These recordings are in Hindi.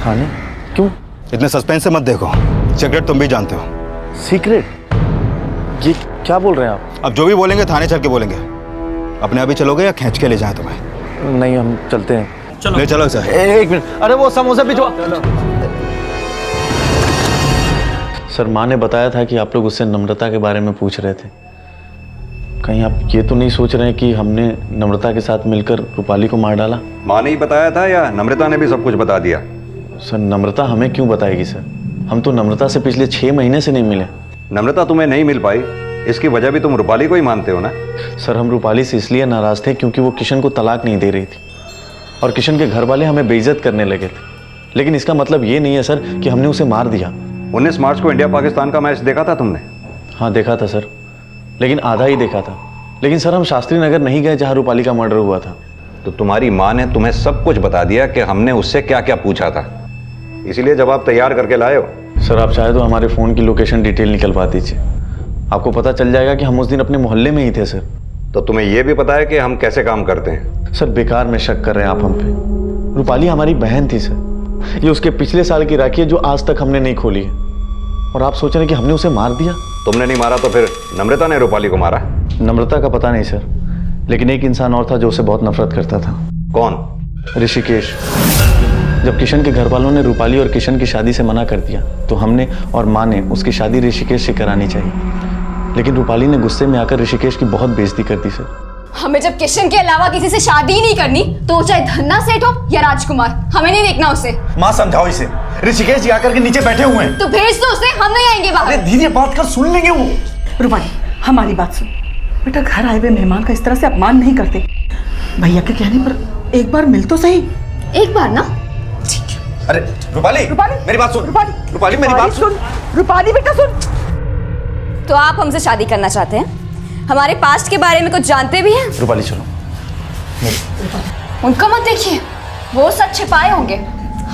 थाने? क्यों? इतने सस्पेंस से मत देखो, सीक्रेट तुम भी जानते हो। सीक्रेट? ये क्या बोल रहे हैं आप? अब जो भी बोलेंगे थाने चल के बोलेंगे। अपने अभी चलोगे या खींच के ले जाए तुम्हें? नहीं, हम चलते हैं। चलो ले चलो सर। एक मिनट, अरे वो समोसा भिजवा। सर, माँ ने बताया था कि आप लोग उससे नम्रता के बारे में पूछ रहे थे। कहीं आप ये तो नहीं सोच रहे हैं कि हमने नम्रता के साथ मिलकर रूपाली को मार डाला? माँ ने ही बताया था या नम्रता ने भी सब कुछ बता दिया? सर, नम्रता हमें क्यों बताएगी सर? हम तो नम्रता से पिछले 6 महीने से नहीं मिले। नम्रता तुम्हें नहीं मिल पाई, इसकी वजह भी तुम रूपाली को ही मानते हो ना? सर, हम रूपाली से इसलिए नाराज थे क्योंकि वो किशन को तलाक नहीं दे रही थी और किशन के घर वाले हमें बेइज्जत करने लगे थे। लेकिन इसका मतलब ये नहीं है सर कि हमने उसे मार दिया। 19 मार्च को इंडिया पाकिस्तान का मैच देखा था तुमने? हाँ देखा था सर, लेकिन आधा ही देखा था। लेकिन सर, हम शास्त्री नगर नहीं गए जहाँ रूपाली का मर्डर हुआ था। तो तुम्हारी माँ ने तुम्हें सब कुछ बता दिया कि हमने उससे क्या क्या पूछा था, इसीलिए जवाब तैयार करके लाए हो? सर, आप चाहे तो हमारे फ़ोन की लोकेशन डिटेल निकलवा दीजिए, आपको पता चल जाएगा कि हम उस दिन अपने मोहल्ले में ही थे सर। तो तुम्हें यह भी पता है कि हम कैसे काम करते हैं? सर, बेकार में शक कर रहे हैं आप हम पे। रूपाली हमारी बहन थी सर, ये उसके पिछले साल की राखी है जो आज तक हमने नहीं खोली है, और आप सोच रहे हैं कि हमने उसे मार दिया? तुमने नहीं मारा तो फिर नम्रता ने रूपाली को मारा? नम्रता का पता नहीं सर, लेकिन एक इंसान और था जो उसे बहुत नफरत करता था। कौन? ऋषिकेश। जब किशन के घर वालों ने रूपाली और किशन की शादी से मना कर दिया तो हमने और माँ ने उसकी शादी ऋषिकेश से करानी चाहिए, लेकिन रूपाली ने गुस्से में आकर ऋषिकेश की बहुत बेइज्जती कर दी सर। हमें जब किशन के अलावा किसी से शादी ही नहीं करनी तो वो चाहे धन्ना सेठ हो या राजकुमार, हमें नहीं देखना उसे। माँ समझाओ इसे, ऋषिकेश जी आकर के नीचे बैठे हुए हैं। तो भेज दो उसे, हम नहीं आएंगे बाहर। अरे धीरे बात कर, सुन लेंगे वो। रूपाली, हमारी बात सुन बेटा, घर आए हुए मेहमान का इस तरह से अपमान नहीं करते। भैया के कहने पर एक बार मिल तो सही। एक बार ना? अरे रूपाली, मेरी बात सुन। रूपाली मेरी बात सुन। रूपाली बेटा सुन। तो आप हमसे शादी करना चाहते हैं? हमारे पास्ट के बारे में कुछ जानते भी हैं? रूपाली चलो। उनको मत देखिए, वो सच छिपाए होंगे।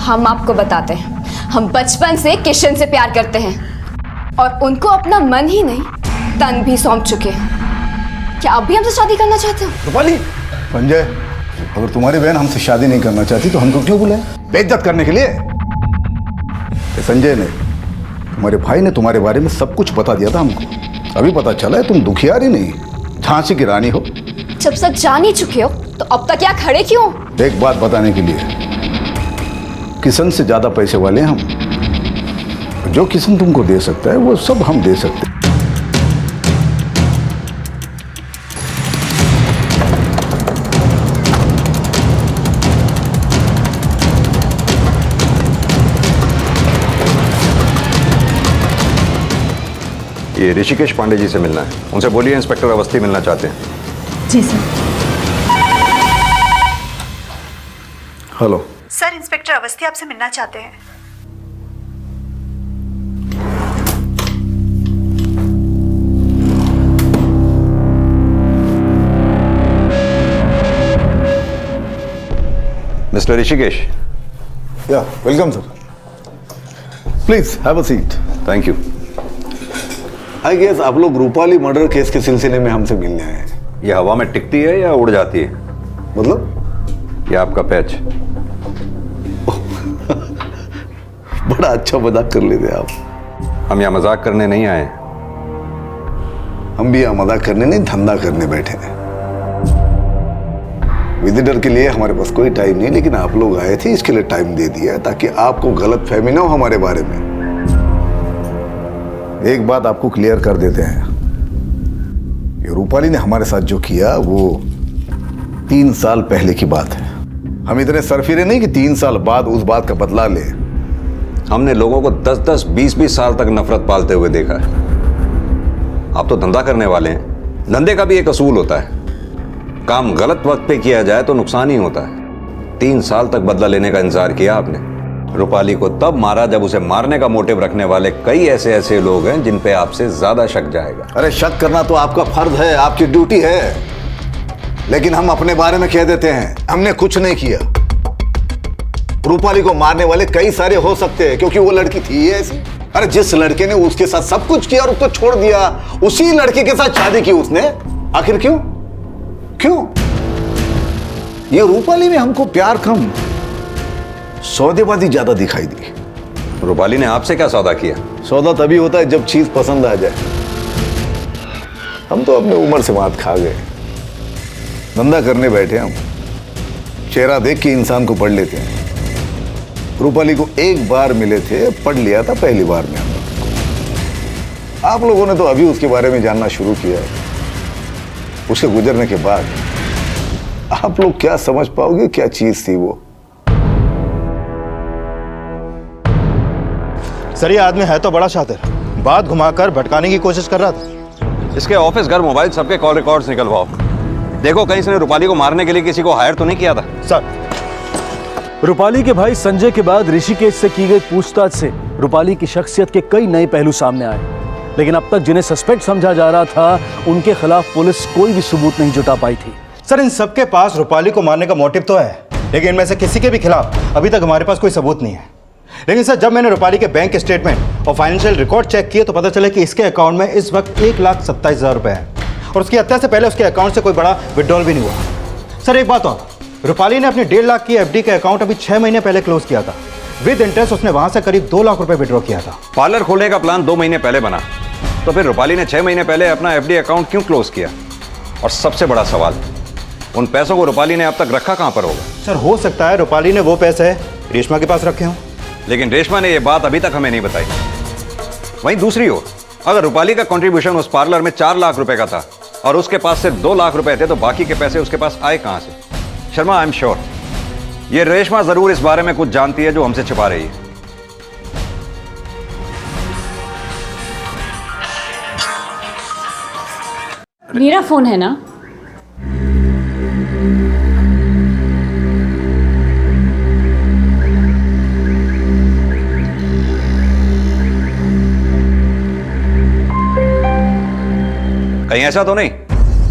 हम आपको बताते हैं, हम बचपन से किशन से प्यार करते हैं और उनको अपना मन ही नहीं तन भी सौंप चुके हैं। क्या आप भी हमसे शादी करना चाहते हो? रूपाली, संजय, अगर तुम्हारी बहन हमसे शादी नहीं करना चाहती तो हमको क्यों बुलाया? बेइज्जत करने के लिए? संजय ने, तुम्हारे भाई ने तुम्हारे बारे में सब कुछ बता दिया था हमको। अभी पता चला है तुम दुखियारी नहीं, झांसी की रानी हो। जब सच जान ही चुके हो तो अब तक क्या खड़े क्यों? एक बात बताने के लिए, किशन से ज्यादा पैसे वाले हम। जो किशन तुमको दे सकता है वो सब हम दे सकते हैं। ये ऋषिकेश पांडे जी से मिलना है, उनसे बोलिए इंस्पेक्टर अवस्थी मिलना चाहते हैं। जी sir. Hello sir, inspector Awasthi आपसे मिलना चाहते हैं। Mister Rishikesh. Yeah welcome sir, please have a seat. Thank you. I guess आप लोग रूपाली मर्डर केस के सिलसिले में हमसे मिलने आए हैं। ये हवा में टिकती है या उड़ जाती है? मतलब? ये आपका पैच। बड़ा अच्छा मजाक कर लेते आप। हम यहाँ मजाक करने नहीं आए। हम भी यहाँ मजाक करने नहीं, धंधा करने बैठे हैं। विजिटर के लिए हमारे पास कोई टाइम नहीं, लेकिन आप लोग आए थे इसके लिए टाइम दे दिया ताकि आपको गलत फहमी ना हो हमारे बारे में। एक बात आपको क्लियर कर देते हैं, ये रूपाली ने हमारे साथ जो किया वो 3 साल पहले की बात है। हम इतने सरफिरे नहीं कि 3 साल बाद उस बात का बदला ले। हमने लोगों को 10-10, 20-20 साल तक नफरत पालते हुए देखा है। आप तो धंधा करने वाले हैं, धंधे का भी एक असूल होता है, काम गलत वक्त पे किया जाए तो नुकसान ही होता है। 3 साल तक बदला लेने का इंतजार किया आपने। रूपाली को तब मारा जब उसे मारने का मोटिव रखने वाले कई ऐसे लोग हैं जिन पे आपसे ज्यादा शक जाएगा। अरे शक करना तो आपका फर्ज है, आपकी ड्यूटी है, लेकिन हम अपने बारे में कह देते हैं हमने कुछ नहीं किया। रूपाली को मारने वाले कई सारे हो सकते हैं क्योंकि वो लड़की थी ऐसी। अरे जिस लड़के ने उसके साथ सब कुछ किया और उसको छोड़ दिया, उसी लड़के के साथ शादी की उसने। आखिर क्यों? क्यों? ये रूपाली में हमको प्यार कम, सौदेबाजी ज्यादा दिखाई दी। रूपाली ने आपसे क्या सौदा किया? सौदा तभी होता है जब चीज पसंद आ जाए। हम तो अपने उम्र से मात खा गए, धंधा करने बैठे हम, चेहरा देख के इंसान को पढ़ लेते हैं। रूपाली को एक बार मिले थे, पढ़ लिया था पहली बार में। आप लोगों ने तो अभी उसके बारे में जानना शुरू किया है। उसके गुजरने के बाद आप लोग क्या समझ पाओगे क्या चीज थी वो। सर ये आदमी है तो बड़ा शातिर, बात घुमाकर भटकाने की कोशिश कर रहा था। इसके ऑफिस, घर, मोबाइल सबके कॉल रिकॉर्ड्स निकलवाओ। देखो कहीं इसने रूपाली को मारने के लिए किसी को हायर तो नहीं किया था। सर रूपाली के भाई संजय के बाद ऋषिकेश से की गई पूछताछ से रूपाली की शख्सियत के कई नए पहलू सामने आए, लेकिन अब तक जिन्हें सस्पेक्ट समझा जा रहा था उनके खिलाफ पुलिस कोई भी सबूत नहीं जुटा पाई थी। सर इन सबके पास रूपाली को मारने का मोटिव तो है, लेकिन इनमें से किसी के भी खिलाफ अभी तक हमारे पास कोई सबूत नहीं है। लेकिन सर जब मैंने रूपाली के बैंक स्टेटमेंट और फाइनेंशियल रिकॉर्ड चेक किए तो पता चला कि इसके अकाउंट में इस वक्त 1,27,000 रुपए हैं और उसकी हत्या से पहले उसके अकाउंट से कोई बड़ा विड्रॉल भी नहीं हुआ। सर एक बात और, रूपाली ने अपनी 1.5 लाख की एफडी के अकाउंट अभी 6 महीने पहले क्लोज किया था। विद इंटरेस्ट उसने वहां से करीब 2 लाख रुपए विड्रॉ किया था। पार्लर खोलने का प्लान 2 महीने पहले बना, तो फिर रूपाली ने 6 महीने पहले अपना एफडी अकाउंट क्यों क्लोज किया? और सबसे बड़ा सवाल, उन पैसों को रूपाली ने अब तक रखा कहां पर होगा? सर हो सकता है रूपाली ने वो पैसे रेशमा के पास रखे हों, लेकिन रेशमा ने यह बात अभी तक हमें नहीं बताई। वहीं दूसरी ओर, अगर रूपाली का कंट्रीब्यूशन उस पार्लर में 4 लाख रुपए का था और उसके पास सिर्फ 2 लाख रुपए थे, तो बाकी के पैसे उसके पास आए कहां से? शर्मा, आई एम श्योर ये रेशमा जरूर इस बारे में कुछ जानती है जो हमसे छिपा रही है। मेरा फोन है ना? कहीं ऐसा तो नहीं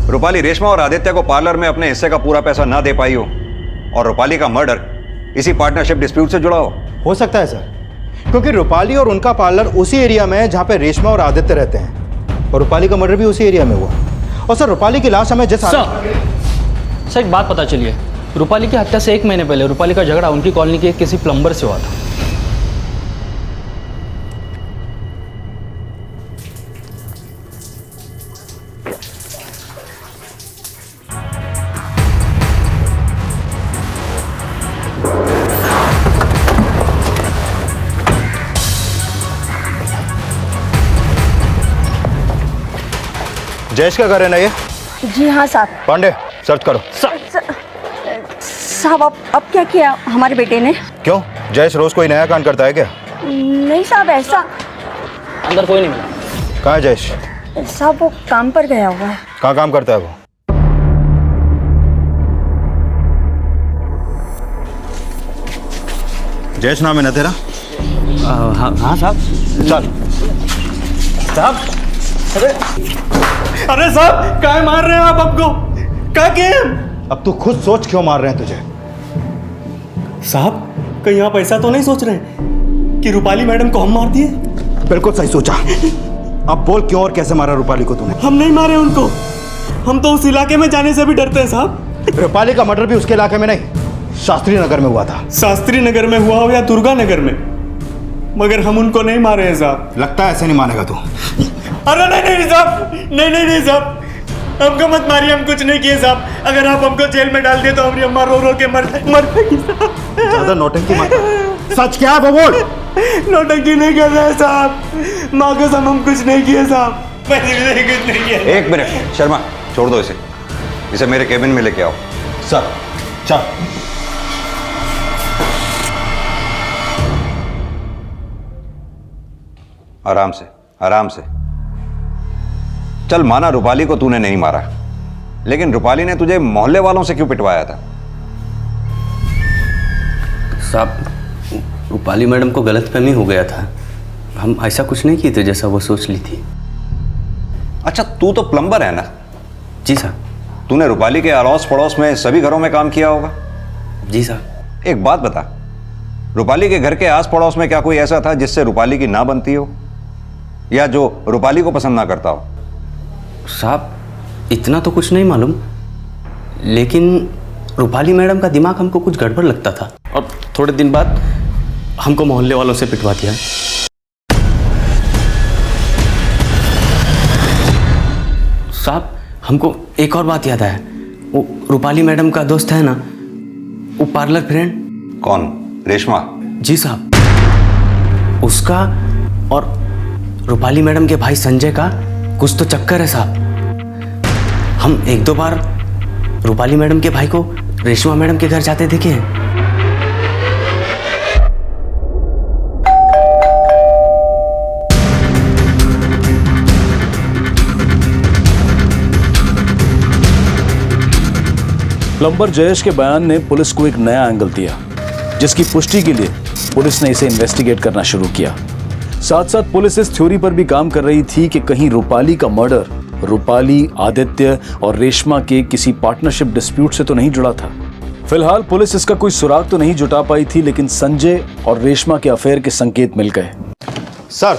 रूपाली रेशमा और आदित्य को पार्लर में अपने हिस्से का पूरा पैसा ना दे पाई हो और रूपाली का मर्डर इसी पार्टनरशिप डिस्प्यूट से जुड़ा हो सकता है सर, क्योंकि रूपाली और उनका पार्लर उसी एरिया में है जहां पे रेशमा और आदित्य रहते हैं और रूपाली का मर्डर भी उसी एरिया में हुआ। और सर रूपाली की लाश हमें जिस सर एक बात पता चली है, रूपाली की हत्या से 1 महीने पहले रूपाली का झगड़ा उनकी कॉलोनी के किसी प्लम्बर से हुआ था। जयेश का घर है ना ये? जी हाँ साहब। पांडे सर्च करो। साहब अब क्या किया हमारे बेटे ने? क्यों, जयेश रोज कोई नया कांड करता है क्या? नहीं साहब, ऐसा अंदर कोई नहीं मिला। कहाँ है जयेश? साहब वो काम पर गया हुआ है। कहाँ काम करता है वो? जयेश नाम है ना तेरा? हाँ साहब। चल साहब। अरे साहब क्या मार रहे हैं आप हमको? क्या किए? अब तू खुद सोच क्यों मार रहे हैं तुझे? साहब कहीं आप ऐसा तो नहीं सोच रहे कि रूपाली मैडम को हम मार दिए? बिल्कुल सही सोचा। अब बोल क्यों और कैसे मारा रूपाली को तूने? हम नहीं मारे उनको, हम तो उस इलाके में जाने से भी डरते हैं साहब। रूपाली का मर्डर भी उसके इलाके में नहीं, शास्त्री नगर में हुआ था। शास्त्री नगर में हुआ हो या दुर्गा नगर में, मगर हम उनको नहीं मारे हैं साहब। लगता है ऐसे नहीं मानेगा तू। अरे नहीं साहब, नहीं साहब, हमको मत मारिए, हम कुछ नहीं किए साहब। अगर आप हमको जेल में डाल दिए तो हमारी अम्मा रो रो के मर जाएगी साहब। ज्यादा नौटंकी मत कर। सच क्या है वो बोल। नौटंकी नहीं कर रहे हैं साहब, माँ कसम हम कुछ नहीं किए साहब, मैंने कुछ नहीं किया। 1 मिनट शर्मा, छोड़ दो इसे मेरे केबिन में लेके आओ। सर चल। आराम से आराम से चल। माना रूपाली को तूने नहीं मारा, लेकिन रूपाली ने तुझे मोहल्ले वालों से क्यों पिटवाया था? साहब रूपाली मैडम को गलतफहमी हो गया था, हम ऐसा कुछ नहीं किए थे जैसा वो सोच ली थी। अच्छा तू तो प्लम्बर है ना? जी साहब। तूने रूपाली के अड़ोस पड़ोस में सभी घरों में काम किया होगा? जी साहब। एक बात बता, रूपाली के घर के आस पड़ोस में क्या कोई ऐसा था जिससे रूपाली की ना बनती हो या जो रूपाली को पसंद ना करता हो? साहब इतना तो कुछ नहीं मालूम, लेकिन रूपाली मैडम का दिमाग हमको कुछ गड़बड़ लगता था। और थोड़े दिन बाद हमको मोहल्ले वालों से पिटवा दिया। साहब, हमको एक और बात याद आया। वो रूपाली मैडम का दोस्त है ना, वो पार्लर फ्रेंड। कौन? रेशमा? जी साहब, उसका और रूपाली मैडम के भाई संजय का कुछ तो चक्कर है साहब। हम एक दो बार रूपाली मैडम के भाई को रेशमा मैडम के घर जाते देखे हैं। प्लम्बर जयेश के बयान ने पुलिस को एक नया एंगल दिया, जिसकी पुष्टि के लिए पुलिस ने इसे इन्वेस्टिगेट करना शुरू किया। साथ साथ पुलिस इस थ्योरी पर भी काम कर रही थी कि कहीं रूपाली का मर्डर रूपाली, आदित्य और रेशमा के किसी पार्टनरशिप डिस्प्यूट से तो नहीं जुड़ा था। फिलहाल पुलिस इसका कोई सुराग तो नहीं जुटा पाई थी, लेकिन संजय और रेशमा के अफेयर के संकेत मिल गए। सर,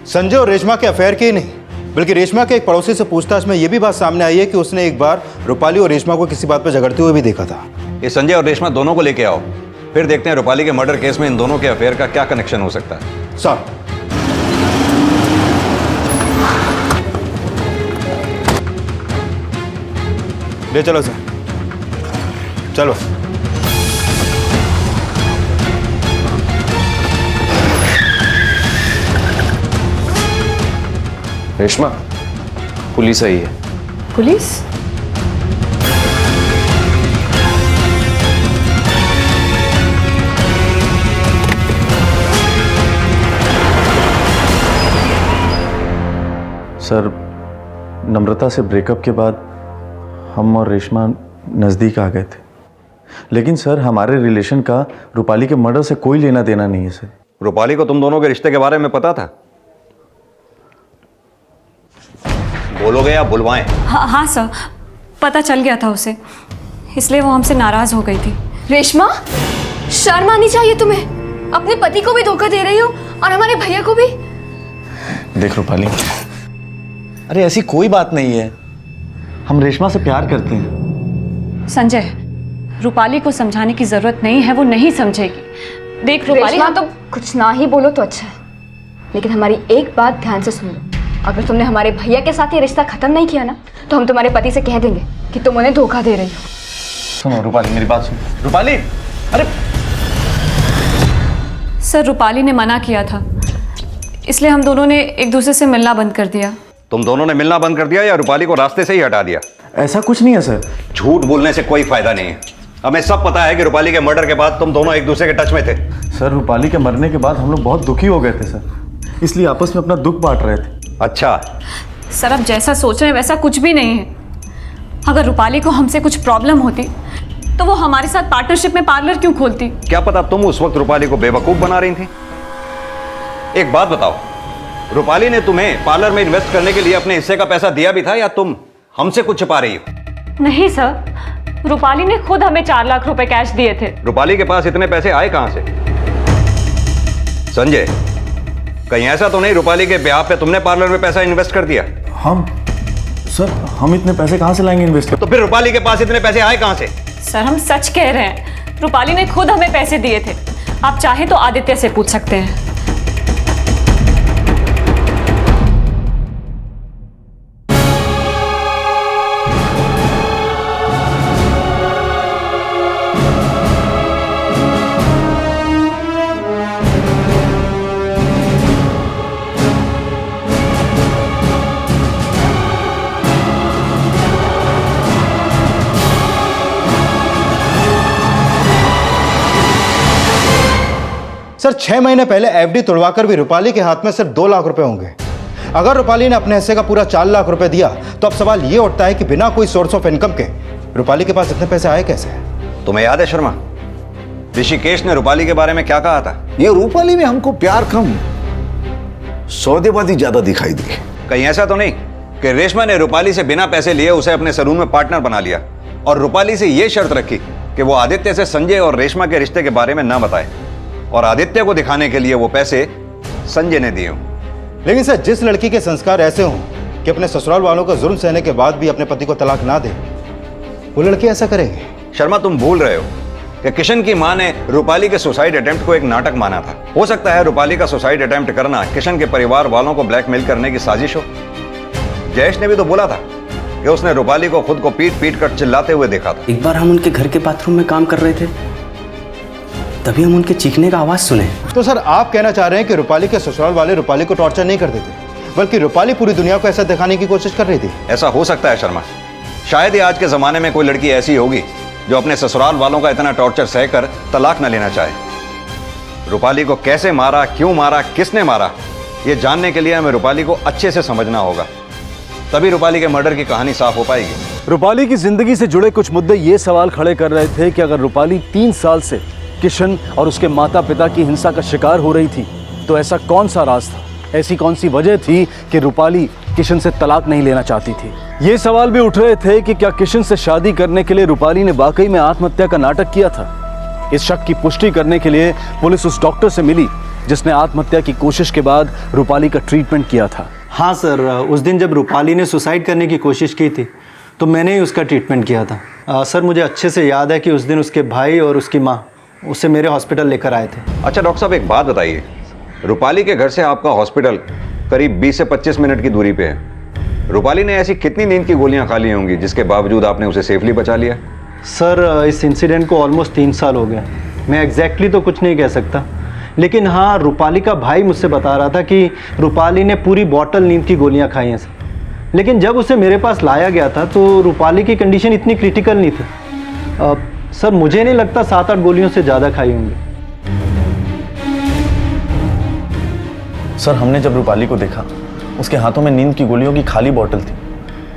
संजय और रेशमा के अफेयर के ही नहीं, बल्कि रेशमा के एक पड़ोसी से पूछताछ में यह भी बात सामने आई है कि उसने एक बार रूपाली और रेशमा को किसी बात पर झगड़ते हुए भी देखा था। ये संजय और रेशमा दोनों को लेके आओ, फिर देखते हैं रूपाली के मर्डर केस में इन दोनों के अफेयर का क्या कनेक्शन हो सकता है। सर, ले चलो सर, चलो। रेशमा, पुलिस आई है। पुलिस? सर, नम्रता से ब्रेकअप के बाद हम और रेशमा नज़दीक आ गए थे, लेकिन सर हमारे रिलेशन का रूपाली के मर्डर से कोई लेना देना नहीं है सर। रूपाली को तुम दोनों के रिश्ते के बारे में पता था? बोलोगे या बुलवाएं? हाँ सर, पता चल गया था उसे, इसलिए वो हमसे नाराज हो गई थी। रेशमा, शर्म आनी चाहिए तुम्हें। अपने पति को भी धोखा दे रही हो और हमारे भैया को भी। देख रूपाली, अरे ऐसी कोई बात नहीं है, हम रेशमा से प्यार करते हैं। संजय, रूपाली को समझाने की जरूरत नहीं है, वो नहीं समझेगी। देख रूपाली, रेशमा, तो कुछ ना ही बोलो तो अच्छा है, लेकिन हमारी एक बात ध्यान से सुन लो। अगर तुमने हमारे भैया के साथ ये रिश्ता खत्म नहीं किया ना, तो हम तुम्हारे पति से कह देंगे कि तुम उन्हें धोखा दे रही हो। सुनो रूपाली, मेरी बात सुन। रूपाली, अरे सर, रूपाली ने मना किया था, इसलिए हम दोनों ने एक दूसरे से मिलना बंद कर दिया। तुम दोनों ने मिलना बंद कर दिया या रूपाली को रास्ते से ही हटा दिया? ऐसा कुछ नहीं है सर। झूठ बोलने से कोई फायदा नहीं है। हमें सब पता है कि रूपाली के मर्डर के बाद तुम दोनों एक दूसरे के टच में थे। सर, रूपाली के मरने के बाद हम लोग बहुत दुखी हो गए थे सर, इसलिए आपस में अपना दुख बांट रहे थे। अच्छा सर, अब जैसा सोच रहे हैं वैसा कुछ भी नहीं है। अगर रूपाली को हमसे कुछ प्रॉब्लम होती तो वो हमारे साथ पार्टनरशिप में पार्लर क्यों खोलती? क्या पता तुम उस वक्त रूपाली को बेवकूफ बना रही थी। एक बात बताओ, रूपाली ने तुम्हें पार्लर में इन्वेस्ट करने के लिए अपने हिस्से का पैसा दिया भी था या तुम हमसे कुछ छिपा रही हो? नहीं सर, रूपाली ने खुद हमें 4 लाख रुपए कैश दिए थे। रूपाली के पास इतने पैसे आए कहां से? संजय, कहीं ऐसा तो नहीं रूपाली के ब्याह पे तुमने पार्लर में पैसा इन्वेस्ट कर दिया? हम इतने पैसे कहां से लाएंगे इन्वेस्ट कर? तो फिर रूपाली के पास इतने पैसे आए कहां से? सर, हम सच कह रहे हैं, रूपाली ने खुद हमें पैसे दिए थे। आप चाहे तो आदित्य से पूछ सकते हैं। सर, 6 महीने पहले एफडी तोड़वाकर भी रूपाली के हाथ में सिर्फ 2 लाख रुपए होंगे। अगर रूपाली ने अपने हिस्से का पूरा 4 लाख रुपए दिया तो अब सवाल ये उठता है कि बिना कोई सोर्स ऑफ इनकम के रूपाली के पास इतने पैसे आए कैसे? तुम्हें याद है शर्मा, ऋषिकेश ने रूपाली के बारे में क्या कहा था? ये रूपाली में हमको प्यार कम, सौदेबाजी ज्यादा दिखाई दी। कहीं ऐसा तो नहीं कि रेशमा ने रूपाली से बिना पैसे लिए उसे अपने सलून में पार्टनर बना लिया और रूपाली से यह शर्त रखी कि वो आदित्य से संजय और रेशमा के रिश्ते के बारे में ना बताए, और आदित्य को दिखाने के लिए वो पैसे संजय ने दिए हों? लेकिन सर, जिस लड़की के संस्कार ऐसे हों कि अपने ससुराल वालों का जुर्म सहने के बाद भी अपने पति को तलाक ना दे, वो लड़की ऐसा करेगी? शर्मा, तुम भूल रहे हो कि किशन की मां ने रूपाली के सुसाइड अटेम्प्ट को एक नाटक माना था। हो सकता है रूपाली का सुसाइड अटेम्प्ट करना किशन के परिवार वालों को ब्लैकमेल करने की साजिश हो। जयेश ने भी तो बोला था कि उसने रूपाली को खुद को पीट पीट कर चिल्लाते हुए देखा था। एक बार हम उनके घर के बाथरूम में काम कर रहे थे, तभी हम उनके चीखने का आवाज सुने। तो सर आप कहना चाह रहे हैं कि रूपाली के ससुराल वाले रूपाली को टॉर्चर नहीं करते थे, बल्कि रूपाली पूरी दुनिया को ऐसा दिखाने की कोशिश कर रही थी? ऐसा हो सकता है शर्मा। शायद ही आज के जमाने में कोई लड़की ऐसी होगी जो अपने ससुराल वालों का इतना टॉर्चर सहकर तलाक न लेना चाहे। रूपाली को कैसे मारा, क्यों मारा, किसने मारा, यह जानने के लिए हमें रूपाली को अच्छे से समझना होगा, तभी रूपाली के मर्डर की कहानी साफ हो पाएगी। रूपाली की जिंदगी से जुड़े कुछ मुद्दे ये सवाल खड़े कर रहे थे कि अगर रूपाली 3 साल से किशन और उसके माता पिता की हिंसा का शिकार हो रही थी, तो ऐसा कौन सा राज था, ऐसी कौन सी वजह थी कि रूपाली किशन से तलाक नहीं लेना चाहती थी? ये सवाल भी उठ रहे थे कि क्या किशन से शादी करने के लिए रूपाली ने वाकई में आत्महत्या का नाटक किया था? इस शक की पुष्टि करने के लिए पुलिस उस डॉक्टर से मिली जिसने आत्महत्या की कोशिश के बाद रूपाली का ट्रीटमेंट किया था। हाँ सर, उस दिन जब रूपाली ने सुसाइड करने की कोशिश की थी तो मैंने ही उसका ट्रीटमेंट किया था। सर मुझे अच्छे से याद है कि उस दिन उसके भाई और उसकी माँ उसे मेरे हॉस्पिटल लेकर आए थे। अच्छा डॉक्टर साहब, एक बात बताइए, रूपाली के घर से आपका हॉस्पिटल करीब 20 से 25 मिनट की दूरी पे है। रूपाली ने ऐसी कितनी नींद की गोलियां खा ली होंगी जिसके बावजूद आपने उसे सेफली बचा लिया? सर इस इंसिडेंट को ऑलमोस्ट 3 साल हो गया। मैं एग्जैक्टली तो कुछ नहीं कह सकता, लेकिन हाँ रूपाली का भाई मुझसे बता रहा था कि रूपाली ने पूरी बॉटल नींद की गोलियां खाई हैं सर। लेकिन जब उसे मेरे पास लाया गया था तो रूपाली की कंडीशन इतनी क्रिटिकल नहीं थी। सर मुझे नहीं लगता 7-8 गोलियों से ज़्यादा खाई होंगी। सर हमने जब रूपाली को देखा, उसके हाथों में नींद की गोलियों की खाली बोतल थी।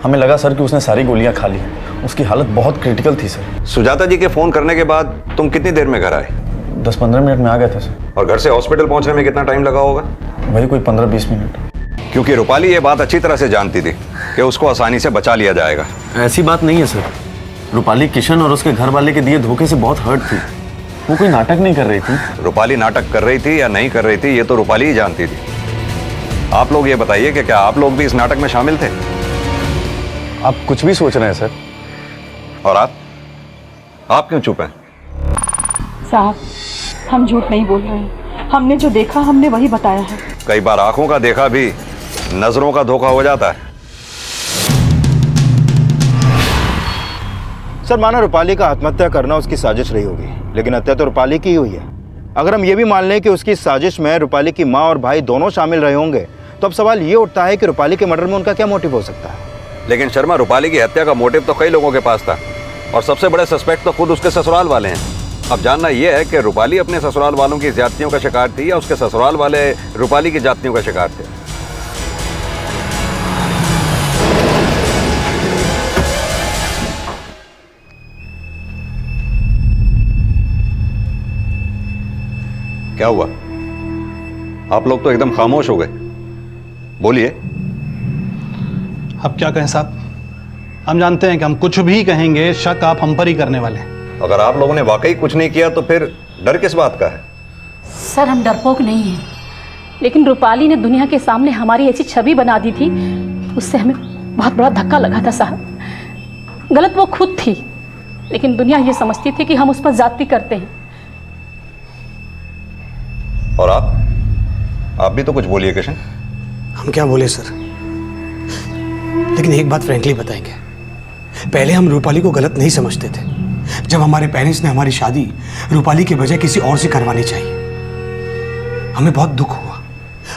हमें लगा सर कि उसने सारी गोलियां खा ली हैं। उसकी हालत बहुत क्रिटिकल थी सर। सुजाता जी के फोन करने के बाद तुम कितनी देर में घर आए? 10-15 मिनट में आ गया था सर। और घर से हॉस्पिटल पहुंचने में कितना टाइम लगा होगा? वही कोई 15-20 मिनट। क्योंकि रूपाली ये बात अच्छी तरह से जानती थी कि उसको आसानी से बचा लिया जाएगा। ऐसी बात नहीं है सर। रूपाली किशन और उसके घर वाले के दिए धोखे से बहुत हर्ट थी। वो कोई नाटक नहीं कर रही थी। रूपाली नाटक कर रही थी या नहीं कर रही थी ये तो रूपाली ही जानती थी। आप लोग ये बताइए कि क्या आप लोग भी इस नाटक में शामिल थे? आप कुछ भी सोच रहे हैं सर। और आप क्यों चुप हैं? साहब हम झूठ नहीं बोल रहे हैं, हमने जो देखा हमने वही बताया है। कई बार आंखों का देखा भी नजरों का धोखा हो जाता है। सर माना रूपाली का आत्महत्या करना उसकी साजिश रही होगी, लेकिन हत्या तो रूपाली की ही हुई है। अगर हम ये भी मान लें कि उसकी साजिश में रूपाली की माँ और भाई दोनों शामिल रहे होंगे, तो अब सवाल ये उठता है कि रूपाली के मर्डर में उनका क्या मोटिव हो सकता है? लेकिन शर्मा, रूपाली की हत्या का मोटिव तो कई लोगों के पास था और सबसे बड़े सस्पेक्ट तो खुद उसके ससुराल वाले हैं। अब जानना यह है कि रूपाली अपने ससुराल वालों की ज्यादतियों का शिकार थी या उसके ससुराल वाले रूपाली की ज्यादतियों का शिकार थे। क्या हुआ? आप लोग तो एकदम खामोश हो गए। बोलिए। अब क्या कहें साहब, हम जानते हैं कि हम कुछ भी कहेंगे शक आप हम पर ही करने वाले हैं। अगर आप लोगों ने वाकई कुछ नहीं किया तो फिर डर किस बात का है? सर हम डरपोक नहीं हैं, लेकिन रूपाली ने दुनिया के सामने हमारी ऐसी छवि बना दी थी, उससे हमें बहुत बड़ा धक्का लगा था साहब। गलत वो खुद थी, लेकिन दुनिया ये समझती थी कि हम उस पर ज्यादती करते हैं। और आप भी तो कुछ बोलिए किशन। हम क्या बोले सर, लेकिन एक बात फ्रैंकली बताएंगे, पहले हम रूपाली को गलत नहीं समझते थे। जब हमारे पेरेंट्स ने हमारी शादी रूपाली के बजाय किसी और से करवानी चाहिए, हमें बहुत दुख हुआ।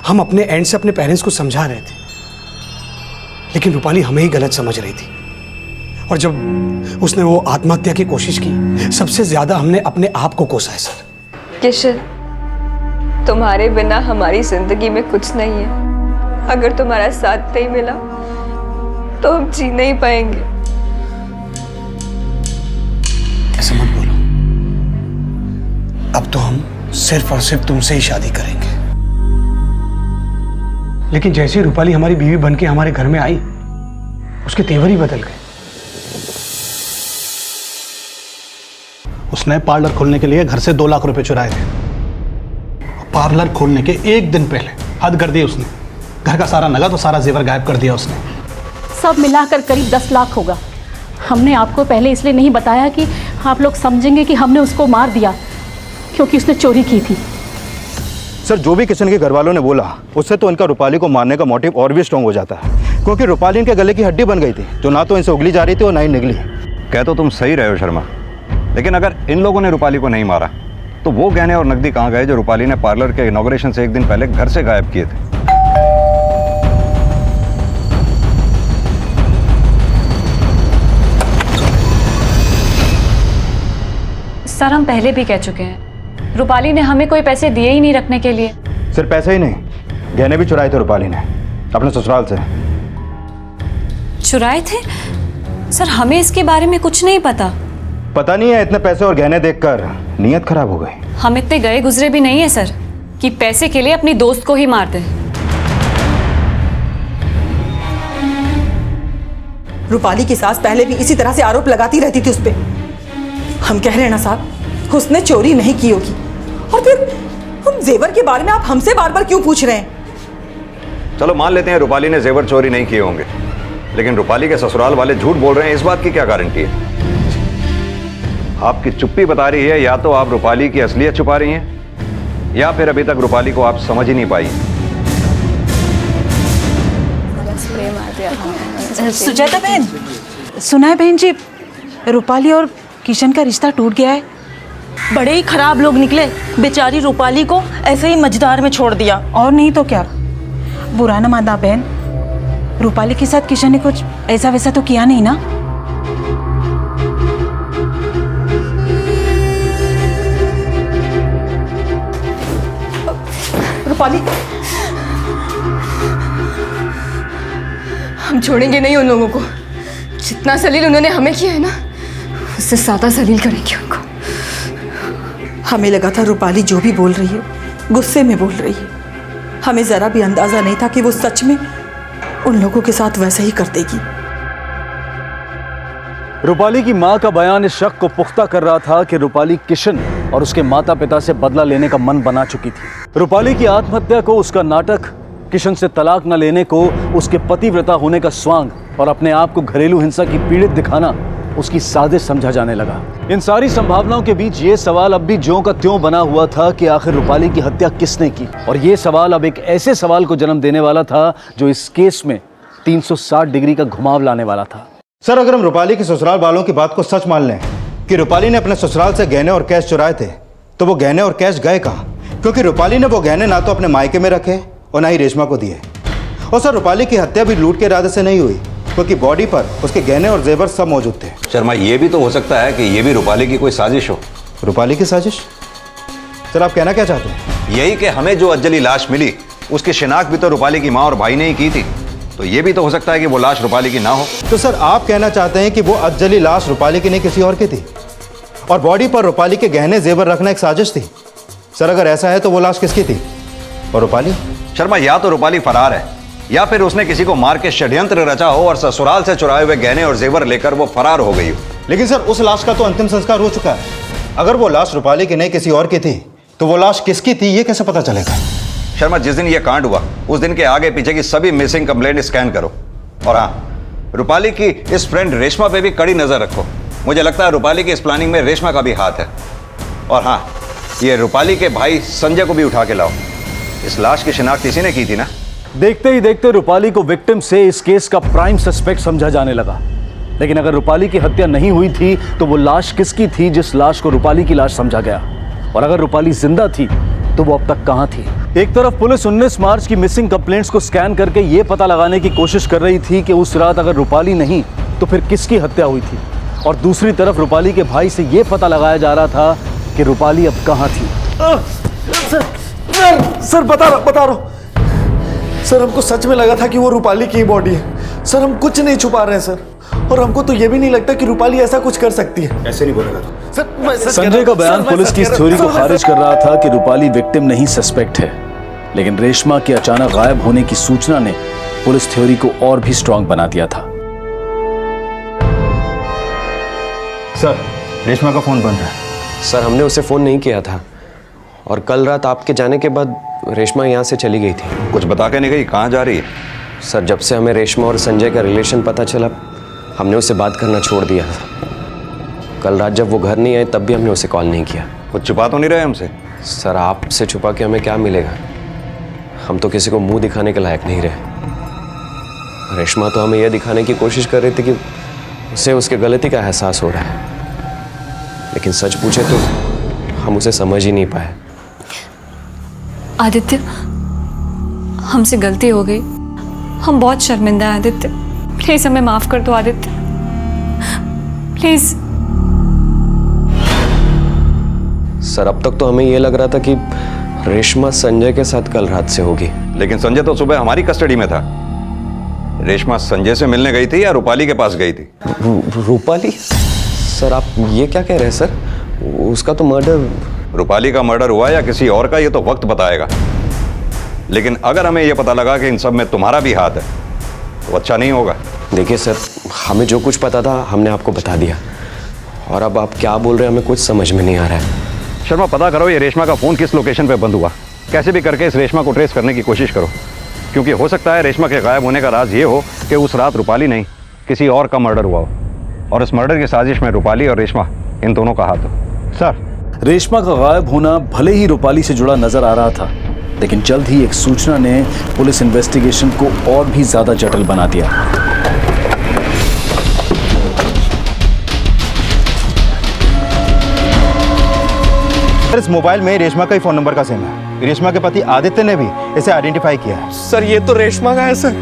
हम अपने एंड से अपने पेरेंट्स को समझा रहे थे, लेकिन रूपाली हमें ही गलत समझ रही थी। और जब उसने वो आत्महत्या की कोशिश की, सबसे ज्यादा हमने अपने आप को कोसा है सर। किशन, तुम्हारे बिना हमारी जिंदगी में कुछ नहीं है। अगर तुम्हारा साथ नहीं मिला तो हम जी नहीं पाएंगे। ऐसे मत बोलो, अब तो हम सिर्फ और सिर्फ तुमसे ही शादी करेंगे। लेकिन जैसे रूपाली हमारी बीवी बनके हमारे घर में आई, उसके तेवर ही बदल गए। उसने पार्लर खोलने के लिए घर से 2 लाख रुपए चुराए थे। पार्लर खोलने के 1 दिन पहले हद कर दी उसने। घर का सारा नगद और सारा जेवर गायब कर दिया उसने। सब मिलाकर करीब 10 लाख होगा। हमने आपको पहले इसलिए नहीं बताया कि आप लोग समझेंगे कि हमने उसको मार दिया क्योंकि उसने चोरी की थी। सर, जो भी किशन के घर वालों ने बोला उससे तो इनका रूपाली को मारने का मोटिव और भी स्ट्रांग हो जाता है, क्योंकि रूपाली इनके गले की हड्डी बन गई थी जो ना तो इनसे उगली जा रही थी और ना ही निगली। कह तो तुम सही रहे हो शर्मा, लेकिन अगर इन लोगों ने रूपाली को नहीं मारा तो वो गहने और नकदी कहाँ गए जो रूपाली ने पार्लर के इनॉग्रेशन से एक दिन पहले घर से गायब किए थे? सर, हम पहले भी कह चुके हैं, रूपाली ने हमें कोई पैसे दिए ही नहीं रखने के लिए। सिर्फ पैसे ही नहीं, गहने भी चुराए थे रूपाली ने अपने ससुराल से। चुराए थे? सर, हमें इसके बारे में कुछ नहीं पता। पता नहीं है, इतने पैसे और गहने देखकर नीयत खराब हो गई। हम इतने गए गुजरे भी नहीं है सर कि पैसे के लिए अपनी दोस्त को ही मार दें। रूपाली की सास पहले भी इसी तरह से आरोप लगाती रहती थी उस पे। हम कह रहे हैं ना साहब, उसने चोरी नहीं की होगी। और फिर हम जेवर के बारे में आप हमसे बार बार क्यों पूछ रहे हैं? चलो मान लेते हैं रूपाली ने जेवर चोरी नहीं किए होंगे, लेकिन रूपाली के ससुराल वाले झूठ बोल रहे हैं, इस बात की क्या गारंटी है? आपकी चुप्पी बता रही है या तो आप रूपाली की असलियत छुपा रही हैं या फिर अभी तक रूपाली को आप समझ ही नहीं पाई। सुजाता बहन, सुना है बहन जी, रूपाली और किशन का रिश्ता टूट गया है। बड़े ही खराब लोग निकले, बेचारी रूपाली को ऐसे ही मझधार में छोड़ दिया। और नहीं तो क्या। बुरा ना मानना बहन, रूपाली के साथ किशन ने कुछ ऐसा वैसा तो किया नहीं ना? रूपाली, हम छोड़ेंगे नहीं उन लोगों को। जितना जलील उन्होंने हमें किया है ना, उससे ज्यादा जलील करेंगे उनको। हमें लगा था रूपाली जो भी बोल रही है गुस्से में बोल रही है। हमें जरा भी अंदाजा नहीं था कि वो सच में उन लोगों के साथ वैसे ही कर देगी। रूपाली की मां का बयान इस शक को पुख्ता कर रहा था कि रूपाली किशन और उसके माता पिता से बदला लेने का मन बना चुकी थी। रूपाली की आत्महत्या को उसका नाटक, किशन से तलाक न लेने को उसके पतिव्रता होने का स्वांग और अपने आप को घरेलू हिंसा की पीड़ित दिखाना उसकी साजिश समझा जाने लगा। इन सारी संभावनाओं के बीच ये सवाल अब भी ज्यों का त्यों बना हुआ था कि आखिर रूपाली की हत्या किसने की। और ये सवाल अब एक ऐसे सवाल को जन्म देने वाला था जो इस केस में 360 डिग्री का घुमाव लाने वाला था। सर, अगर हम रूपाली के ससुराल वालों की बात को सच मान लें कि रूपाली ने अपने ससुराल से गहने और कैश चुराए थे, तो वो गहने और कैश गए कहाँ? क्योंकि रूपाली ने वो गहने ना तो अपने मायके में रखे और ना ही रेशमा को दिए। और सर, रूपाली की हत्या भी लूट के इरादे से नहीं हुई, क्योंकि बॉडी पर उसके गहने और जेवर सब मौजूद थे। शर्मा, ये भी तो हो सकता है कि ये भी रूपाली की कोई साजिश हो। रूपाली की साजिश? सर, आप कहना क्या चाहते हैं? यही कि हमें जो अज्जली लाश मिली उसकी शिनाख्त भी तो रूपाली की माँ और भाई ने ही की थी, तो ये भी तो हो सकता है कि वो लाश रूपाली की ना हो। तो सर, आप कहना चाहते हैं कि वो अज्जली लाश रूपाली की नहीं किसी और की थी और बॉडी पर रूपाली के गहने जेवर रखना एक साजिश थी? सर, अगर ऐसा है तो वो लाश किसकी थी और रूपाली? शर्मा, या तो रूपाली फरार है या फिर उसने किसी को मार के षड्यंत्र रचा हो और ससुराल से चुराए हुए गहने और जेवर लेकर वो फरार हो गई हो। लेकिन सर, उस लाश का तो अंतिम संस्कार हो चुका है। अगर वो लाश रूपाली की नहीं किसी और की थी तो वो लाश किसकी थी ये कैसे पता चलेगा? शर्मा, जिस दिन ये कांड हुआ उस दिन के आगे पीछे की सभी मिसिंग कंप्लेंट स्कैन करो। और हाँ, रूपाली की इस फ्रेंड रेशमा पे भी कड़ी नजर रखो। मुझे लगता है रूपाली की इस प्लानिंग में रेशमा का भी हाथ है। और हाँ, ये रूपाली के भाई संजय को भी उठा के लाओ। इस लाश की शिनाख्त इसी ने की थी ना? देखते ही देखते रूपाली को विक्टिम से इस केस का प्राइम सस्पेक्ट समझा जाने लगा। लेकिन अगर रूपाली की हत्या नहीं हुई थी तो वो लाश किसकी थी जिस लाश को रूपाली की लाश समझा गया? और अगर रूपाली जिंदा थी तो वो अब तक कहां थी? एक तरफ पुलिस 19 मार्च की मिसिंग कंप्लेंट्स को स्कैन करके ये पता लगाने की कोशिश कर रही थी कि उस रात अगर रूपाली नहीं तो फिर किसकी हत्या हुई थी, और दूसरी तरफ रूपाली के भाई से ये पता लगाया जा रहा था कि रूपाली अब कहां थी। सर बता रहा हूँ सर, हमको सच में लगा था कि वो रूपाली की बॉडी है। सर, हम कुछ नहीं छुपा रहे हैं सर, और हमको तो ये भी नहीं लगता कि रूपाली ऐसा कुछ कर सकती है। ऐसे नहीं बोलेगा सर, मैं सच संजय का बयान पुलिस की इस थ्योरी को खारिज कर रहा था कि रूपाली विक्टिम नहीं सस्पेक्ट है। लेकिन रेशमा के अचानक गायब होने की सूचना ने पुलिस थ्योरी को और भी स्ट्रांग बना दिया था। सर, रेशमा का फोन बंद है। सर, हमने उसे फ़ोन नहीं किया था और कल रात आपके जाने के बाद रेशमा यहाँ से चली गई थी। कुछ बता के नहीं गई? कहाँ जा रही है? सर, जब से हमें रेशमा और संजय का रिलेशन पता चला हमने उससे बात करना छोड़ दिया था। कल रात जब वो घर नहीं आए तब भी हमने उसे कॉल नहीं किया। कुछ छुपा तो नहीं रहे हमसे? सर आपसे छुपा के हमें क्या मिलेगा? हम तो किसी को मुंह दिखाने के लायक नहीं रहे। रेशमा तो हमें यह दिखाने की कोशिश कर रही थी कि उसे उसके गलती का एहसास हो रहा है, लेकिन सच पूछे तो हम उसे समझ ही नहीं पाए। आदित्य, हमसे गलती हो गई, हम बहुत शर्मिंदा हैं आदित्य। प्लीज हमें माफ कर दो आदित्य, प्लीज। सर अब तक तो हमें यह लग रहा था कि रेशमा संजय के साथ कल रात से होगी, लेकिन संजय तो सुबह हमारी कस्टडी में था। रेशमा संजय से मिलने गई थी या रूपाली के पास गई थी? रूपाली? सर आप ये क्या कह रहे हैं सर? उसका तो मर्डर। रूपाली का मर्डर हुआ या किसी और का, ये तो वक्त बताएगा। लेकिन अगर हमें यह पता लगा कि इन सब में तुम्हारा भी हाथ है तो अच्छा नहीं होगा। देखिए सर, हमें जो कुछ पता था हमने आपको बता दिया, और अब आप क्या बोल रहे हैं हमें कुछ समझ में नहीं आ रहा है। शर्मा, पता करो ये रेशमा का फ़ोन किस लोकेशन पे बंद हुआ। कैसे भी करके इस रेशमा को ट्रेस करने की कोशिश करो, क्योंकि हो सकता है रेशमा के गायब होने का राज ये हो कि उस रात रूपाली नहीं किसी और का मर्डर हुआ हो, और इस मर्डर की साजिश में रूपाली और रेशमा इन दोनों का हाथ हो। सर, रेशमा का गायब होना भले ही रूपाली से जुड़ा नजर आ रहा था, लेकिन जल्द ही एक सूचना ने पुलिस इन्वेस्टिगेशन को और भी ज्यादा जटिल बना दिया। इस मोबाइल में रेशमा का ही फोन नंबर का सिम है। रेशमा के पति आदित्य ने भी इसे आइडेंटिफाई किया है। सर ये तो रेशमा का है सर।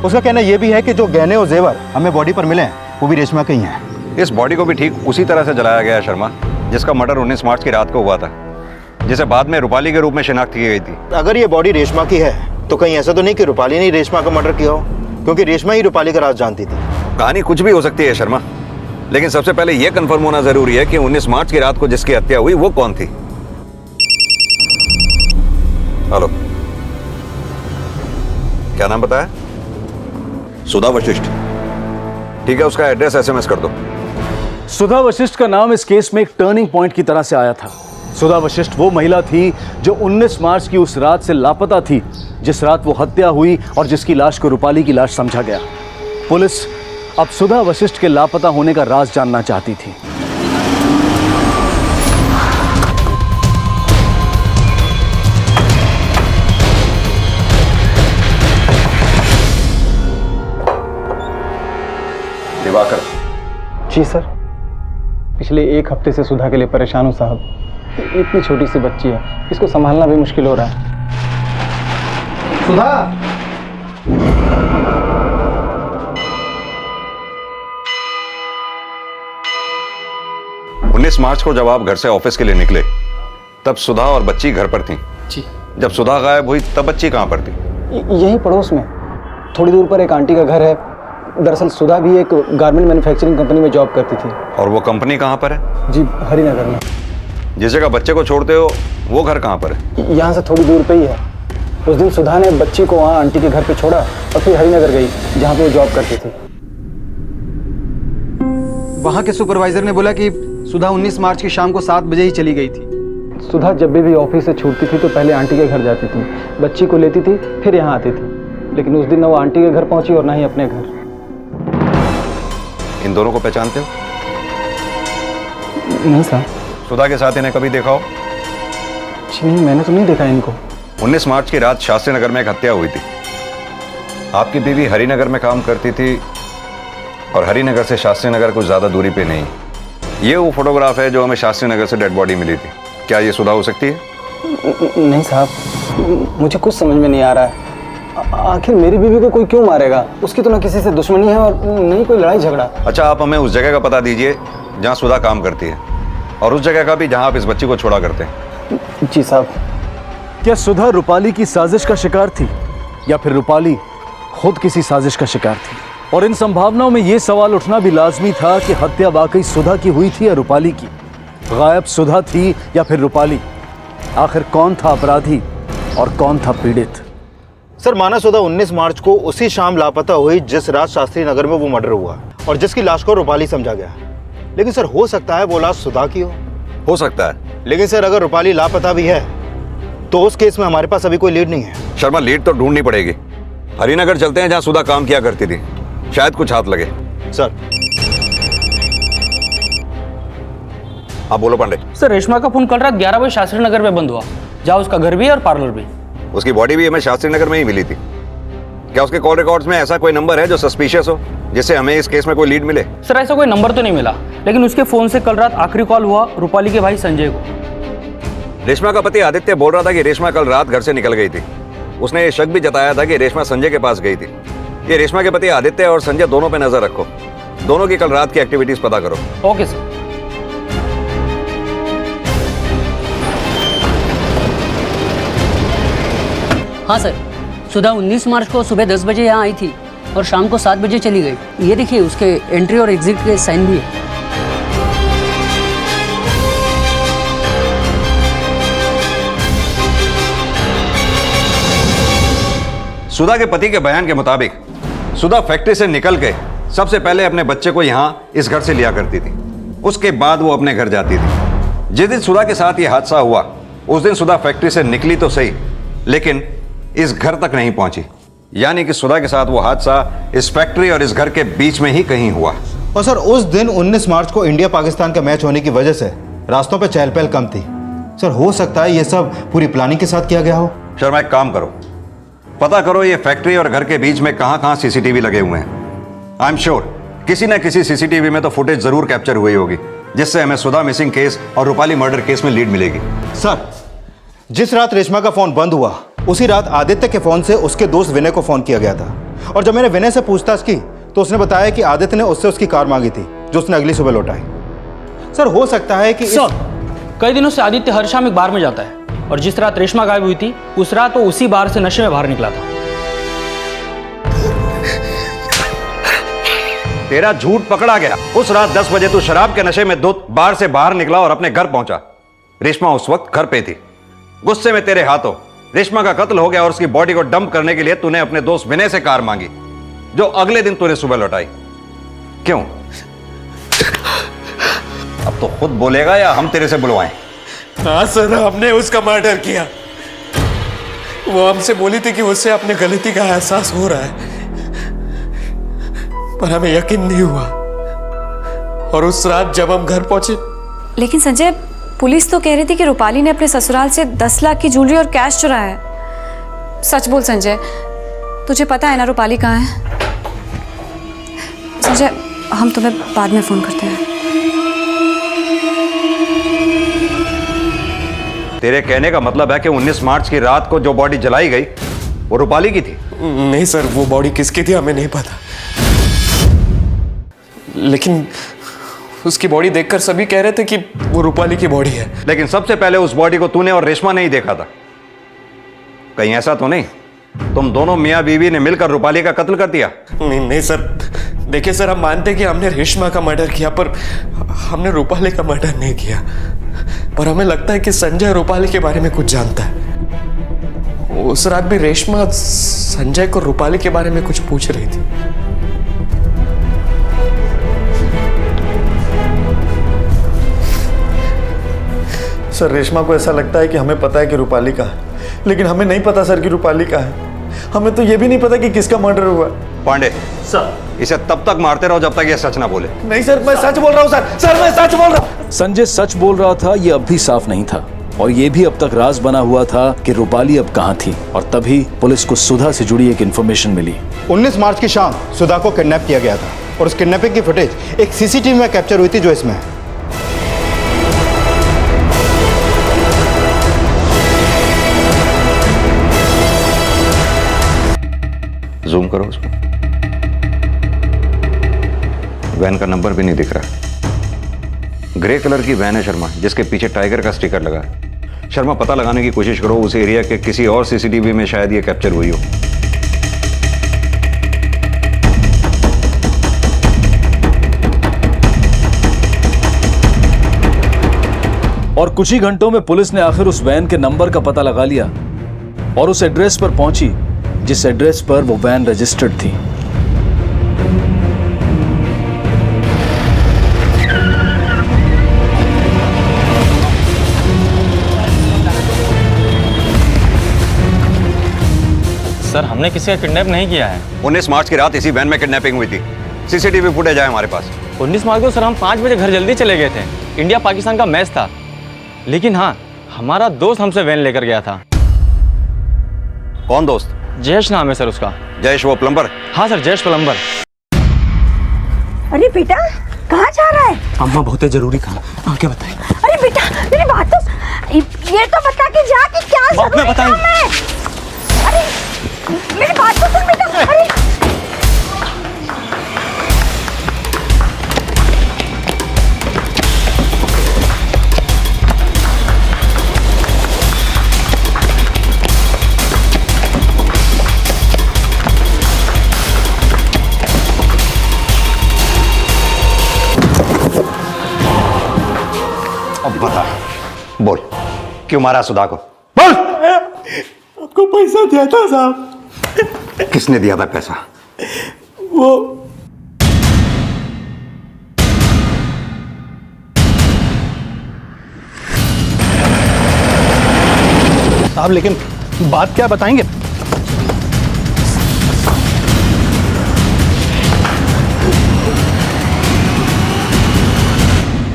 उसका कहना यह भी है कि जो गहने और जेवर हमें बॉडी पर मिले हैं वो भी रेशमा के ही हैं। इस बॉडी को भी ठीक उसी तरह से जलाया गया है शर्मा, जिसका मर्डर 19 मार्च की रात को हुआ था, जिसे बाद में रूपाली के रूप में शिनाख्त की गई थी। अगर ये बॉडी रेशमा की है तो कहीं ऐसा तो नहीं कि रूपाली ने रेशमा का मर्डर किया हो, क्योंकि रेशमा ही रूपाली का राज जानती थी। कहानी कुछ भी हो सकती है शर्मा, लेकिन सबसे पहले यह कंफर्म होना जरूरी है कि 19 मार्च की रात को जिसकी हत्या हुई वो कौन थी। हेलो, क्या नाम बताया? सुधा वशिष्ठ। ठीक है, उसका एड्रेस एसएमएस कर दो। सुधा वशिष्ठ का नाम इस केस में एक टर्निंग पॉइंट की तरह से आया था। सुधा वशिष्ठ वो महिला थी जो 19 मार्च की उस रात से लापता थी, जिस रात वो हत्या हुई और जिसकी लाश को रूपाली की लाश समझा गया। पुलिस अब सुधा वशिष्ठ के लापता होने का राज जानना चाहती थी। दिवाकर। जी सर, पिछले एक हफ्ते से सुधा के लिए परेशान हूँ साहब। इतनी छोटी सी बच्ची है, इसको संभालना भी मुश्किल हो रहा है। सुधा! 19 मार्च को जब आप घर से ऑफिस के लिए निकले तब सुधा और बच्ची घर पर थी। जी। जब सुधा गायब हुई तब बच्ची कहाँ पर थी? यहीं पड़ोस में, थोड़ी दूर पर एक आंटी का घर है। दरअसल सुधा भी एक गारमेंट मैन्युफैक्चरिंग कंपनी में जॉब करती थी। और वो कंपनी कहाँ पर है? जी, हरिनगर में। जिस जगह बच्चे को छोड़ते हो वो घर कहाँ पर है? यहाँ से थोड़ी दूर पे ही है। उस दिन सुधा ने बच्ची को वहाँ आंटी के घर पे छोड़ा और फिर हरिनगर गई जहाँ पे वो जॉब करती थी। वहाँ के सुपरवाइजर ने बोला कि सुधा 19 मार्च की शाम को 7 बजे ही चली गई थी। सुधा जब भी ऑफिस से छूटती थी तो पहले आंटी के घर जाती थी, बच्ची को लेती थी, फिर यहाँ आती थी। लेकिन उस दिन न वो आंटी के घर पहुंची और ना ही अपने घर। इन दोनों को पहचानते हो? नहीं साहब। सुधा के साथ इन्हें कभी देखा हो? नहीं, मैंने तो नहीं देखा इनको। 19 मार्च की रात शास्त्री नगर में एक हत्या हुई थी। आपकी बीवी हरिनगर में काम करती थी और हरिनगर से शास्त्री नगर कुछ ज्यादा दूरी पे नहीं। ये वो फोटोग्राफ है जो हमें शास्त्री नगर से डेड बॉडी मिली थी। क्या ये सुधा हो सकती है? नहीं साहब, मुझे कुछ समझ में नहीं आ रहा है। आखिर मेरी बीवी को कोई क्यों मारेगा? उसकी तो ना किसी से दुश्मनी है और नहीं कोई लड़ाई झगड़ा। अच्छा, आप हमें उस जगह का पता दीजिए जहाँ सुधा काम करती है, और उस जगह का भी जहाँ आप इस बच्ची को छोड़ा करते हैं। जी साहब। क्या सुधा रूपाली की साजिश का शिकार थी या फिर रूपाली खुद किसी साजिश का शिकार थी? और इन संभावनाओं में यह सवाल उठना भी लाजमी था कि हत्या वाकई सुधा की हुई थी या रूपाली की? गायब सुधा थी या फिर रूपाली? आखिर कौन था अपराधी और कौन था पीड़ित? सर, माना सुधा 19 मार्च को उसी शाम लापता हुई जिस रात शास्त्री नगर में वो मर्डर हुआ और जिसकी लाश को रूपाली समझा गया। लेकिन सर, हो सकता है वो लाश सुधा की हो सकता है। लेकिन सर, अगर रूपाली लापता भी है तो उस केस में हमारे पास अभी कोई लीड नहीं है। शर्मा, लीड तो ढूंढनी पड़ेगी। हरिनगर चलते हैं जहाँ सुधा काम किया करती थी, शायद कुछ हाथ लगे। सर। हाँ बोलो पांडे। सर रेशमा का फोन कल रात 11 बजे शास्त्री नगर में बंद हुआ, जहाँ उसका घर भी है और पार्लर भी। उसकी बॉडी भी हमें शास्त्री नगर में ही मिली थी। क्या उसके कॉल रिकॉर्ड्स में ऐसा कोई नंबर है जो सस्पिशियस हो, जिससे हमें इस केस में कोई लीड मिले? सर ऐसा कोई नंबर तो नहीं मिला, लेकिन उसके फोन से कल रात आखिरी कॉल हुआ रूपाली के भाई संजय को। रेशमा का पति आदित्य बोल रहा था कि रेशमा कल रात घर से निकल गई थी। उसने ये शक भी जताया था कि रेशमा संजय के पास गई थी। ये रेशमा के पति आदित्य और संजय दोनों पे नजर रखो, दोनों की कल रात की एक्टिविटीज पता करो। Okay sir. हाँ सर, सुधा 19 मार्च को सुबह 10 बजे यहाँ आई थी और शाम को 7 बजे चली गई। ये देखिए उसके एंट्री और एग्जिट के साइन भी है। सुधा के पति के बयान के मुताबिक सुधा फैक्ट्री से निकल के सबसे पहले अपने बच्चे को यहाँ इस घर से लिया करती थी। उसके बाद वो अपने घर जाती थी। जिस दिन सुधा के साथ ये हादसा हुआ उस दिन सुधा फैक्ट्री से निकली तो सही, लेकिन इस घर तक नहीं पहुंची। यानी कि सुधा के साथ वो हादसा इस फैक्ट्री और इस घर के बीच में ही कहीं हुआ। और सर उस दिन 19 मार्च को इंडिया पाकिस्तान का मैच होने की वजह से रास्तों पे चहल पहल कम थी। सर हो सकता है ये सब पूरी प्लानिंग के साथ किया गया हो। शर्मा एक काम करो, पता करो ये फैक्ट्री और घर के बीच में कहां-कहां सीसीटीवी लगे हुए हैं। आई एम श्योर किसी ना किसी सीसीटीवी में तो फुटेज जरूर कैप्चर हुई होगी, जिससे हमें सुधा मिसिंग केस और रूपाली मर्डर केस में लीड मिलेगी। सर जिस रात रेशमा का फोन बंद हुआ उसी रात आदित्य के फोन से उसके दोस्त विनय को फोन किया गया था। और जब मैंने विनय से पूछताछ की तो उसने बताया कि आदित्य ने उससे उसकी कार मांगी थी, जो उसने अगली सुबह लौटाई। सर हो सकता है कि सर कई दिनों से आदित्य हर शाम एक बार में जाता है, और जिस रात रेशमा गायब हुई थी उस रात वो उसी बार से नशे में बाहर निकला था। तेरा झूठ पकड़ा गया। उस रात 10 बजे तू शराब के नशे में बार से बाहर निकला और अपने घर पहुंचा। रेशमा उस वक्त घर पे थी। गुस्से में तेरे हाथों रेशमा का कत्ल हो गया और उसकी बॉडी को डंप करने के लिए तूने अपने दोस्त विनय से कार मांगी, जो अगले दिन तूने सुबह लौटाई। क्यों? अब तो खुद बोलेगा या हम तेरे से बुलवाएं? हाँ सर, हमने उसका मर्डर किया। वो हमसे बोली थी कि उससे अपने गलती का एहसास हो रहा है, पर हमें यकीन नहीं हुआ। और उस रात जब हम घर पहुंचे। लेकिन संजय, पुलिस तो कह रही थी कि रूपाली ने अपने ससुराल से 10 लाख की ज्वेलरी और कैश चुराया है। सच बोल संजय, तुझे पता है ना रूपाली कहाँ है? संजय, हम तुम्हें बाद में फोन करते हैं। तेरे कहने का मतलब है कि 19 मार्च की रात को जो बॉडी जलाई गई वो रूपाली की थी? नहीं सर, वो बॉडी किसकी थी हमें नहीं पता, लेकिन उसकी बॉडी देखकर सभी कह रहे थे कि वो रूपाली की बॉडी है। लेकिन सबसे पहले उस बॉडी को तूने और रेशमा ने ही देखा था। कहीं ऐसा तो नहीं तुम दोनों मियां बीवी ने मिलकर रूपाली का कत्ल कर दिया? नहीं सर, देखिए सर, हम मानते कि हमने रेशमा का मर्डर किया, पर हमने रूपाली का मर्डर नहीं किया। पर हमें लगता है कि संजय रूपाली के बारे में कुछ जानता है। उस रात भी रेशमा संजय को रूपाली के बारे में कुछ पूछ रही थी। सर, रेशमा को ऐसा लगता है कि हमें पता है कि रूपाली का है, लेकिन हमें नहीं पता सर कि रूपाली का है। हमें तो ये भी नहीं पता कि किसका मर्डर हुआ। पांडे सर, इसे तब तक मारते रहो जब तक ये सच ना बोले। नहीं सर, मैं सच बोल रहा हूँ सर। सर, मैं सच बोल रहा हूँ। संजय सच बोल रहा था, ये अब भी साफ नहीं था, और ये भी अब तक राज बना हुआ था कि रूपाली अब कहाँ थी। और तभी पुलिस को सुधा से जुड़ी एक इन्फॉर्मेशन मिली। 19 मार्च की शाम सुधा को किडनैप किया गया था, और उस किडनैपिंग की फुटेज एक सीसीटीवी में कैप्चर हुई थी, जो इसमें है। जूम करो उसको। वैन का नंबर भी नहीं दिख रहा। ग्रे कलर की वैन है शर्मा, जिसके पीछे टाइगर का स्टिकर लगा है। शर्मा, पता लगाने की कोशिश करो उस एरिया के किसी और सीसीटीवी में शायद ये कैप्चर हुई हो। और कुछ ही घंटों में पुलिस ने आखिर उस वैन के नंबर का पता लगा लिया और उस एड्रेस पर पहुंची जिस एड्रेस पर वो वैन रजिस्टर्ड थी। सर, हमने किसी का किडनैप नहीं किया है। 19 मार्च की रात इसी वैन में किडनैपिंग हुई थी। सीसीटीवी फुटेज है हमारे पास। 19 मार्च को सर हम 5 बजे घर जल्दी चले गए थे। इंडिया पाकिस्तान का मैच था, लेकिन हाँ हमारा दोस्त हमसे वैन लेकर गया था। कौन दोस्त? जयेश नाम है सर उसका। जयेश वो प्लम्बर? हाँ सर, जयेश प्लम्बर। अरे बेटा कहाँ जा रहा है? अम्मा बहुत जरूरी काम। आगे बताएं। अरे बेटा मेरी बात तो ये तो बता के जा कि क्या जरूरी काम है। अरे मेरी बात तो सुन बेटा। अरे अब बता, बोल क्यों मारा सुधा को? बोल। आपको पैसा दिया था साहब। किसने दिया था पैसा? वो साहब, लेकिन बात क्या बताएंगे?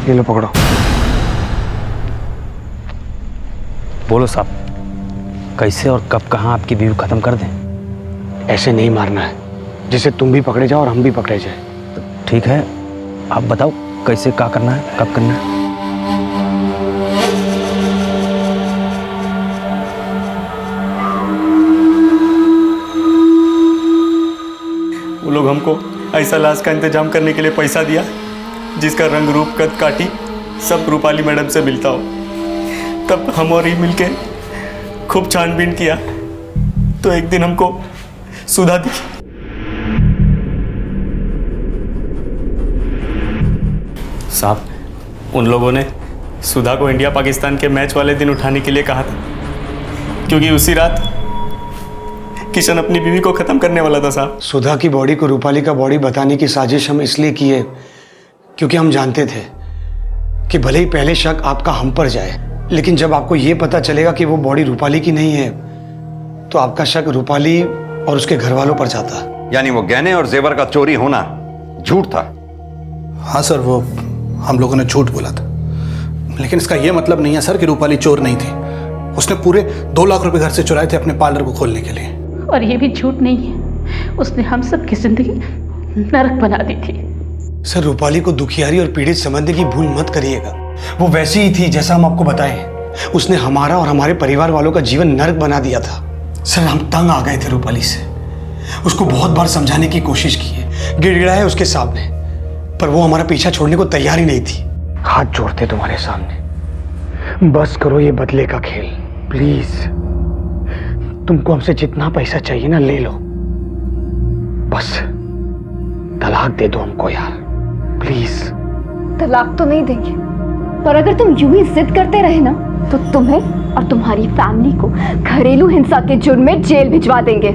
ये लो पकड़ो। बोलो साहब, कैसे और कब कहाँ आपकी बीवी खत्म कर दें? ऐसे नहीं मारना है, जिससे तुम भी पकड़े जाओ और हम भी पकड़े जाए। ठीक है, आप बताओ कैसे क्या करना है, कब करना है? वो लोग हमको ऐसा लाश का इंतजाम करने के लिए पैसा दिया जिसका रंग रूप कद काटी सब रूपाली मैडम से मिलता हो। तब हम और ही मिलके खूब छानबीन किया तो एक दिन हमको सुधा दिखी। साहब, उन लोगों ने सुधा को इंडिया पाकिस्तान के मैच वाले दिन उठाने के लिए कहा था, क्योंकि उसी रात किशन अपनी बीवी को खत्म करने वाला था। साहब, सुधा की बॉडी को रूपाली का बॉडी बताने की साजिश हम इसलिए किए क्योंकि हम जानते थे कि भले ही पहले शक आपका हम पर जाए, लेकिन जब आपको यह पता चलेगा कि वो बॉडी रूपाली की नहीं है तो आपका शक रूपाली और उसके घर वालों पर जाता। यानी वो गहने और जेवर का चोरी होना झूठ था? हाँ सर, वो हम लोगों ने झूठ बोला था, लेकिन इसका यह मतलब नहीं है सर कि रूपाली चोर नहीं थी। उसने पूरे 2 लाख रुपए घर से चुराए थे अपने पार्लर को खोलने के लिए। और ये भी झूठ नहीं है, उसने हम सब की जिंदगी नरक बना दी थी। सर, रूपाली को दुखियारी और पीड़ित समझने की भूल मत करिएगा। वो वैसी ही थी जैसा हम आपको बताएं। उसने हमारा और हमारे परिवार वालों का जीवन नरक बना दिया था। सर, हम तंग आ गए थे रूपाली से। उसको बहुत बार समझाने की कोशिश की है, गिड़गिड़ाया उसके सामने, पर वो हमारा पीछा छोड़ने को तैयार ही नहीं थी। हाथ जोड़ते तुम्हारे सामने, बस करो ये बदले का खेल प्लीज। तुमको हमसे जितना पैसा चाहिए ना ले लो, बस तलाक दे दो हमको यार प्लीज। तलाक तो नहीं देंगे, पर अगर तुम यूं ही जिद करते रहे ना तो तुम्हें और तुम्हारी फैमिली को घरेलू हिंसा के जुर्म में जेल भिजवा देंगे।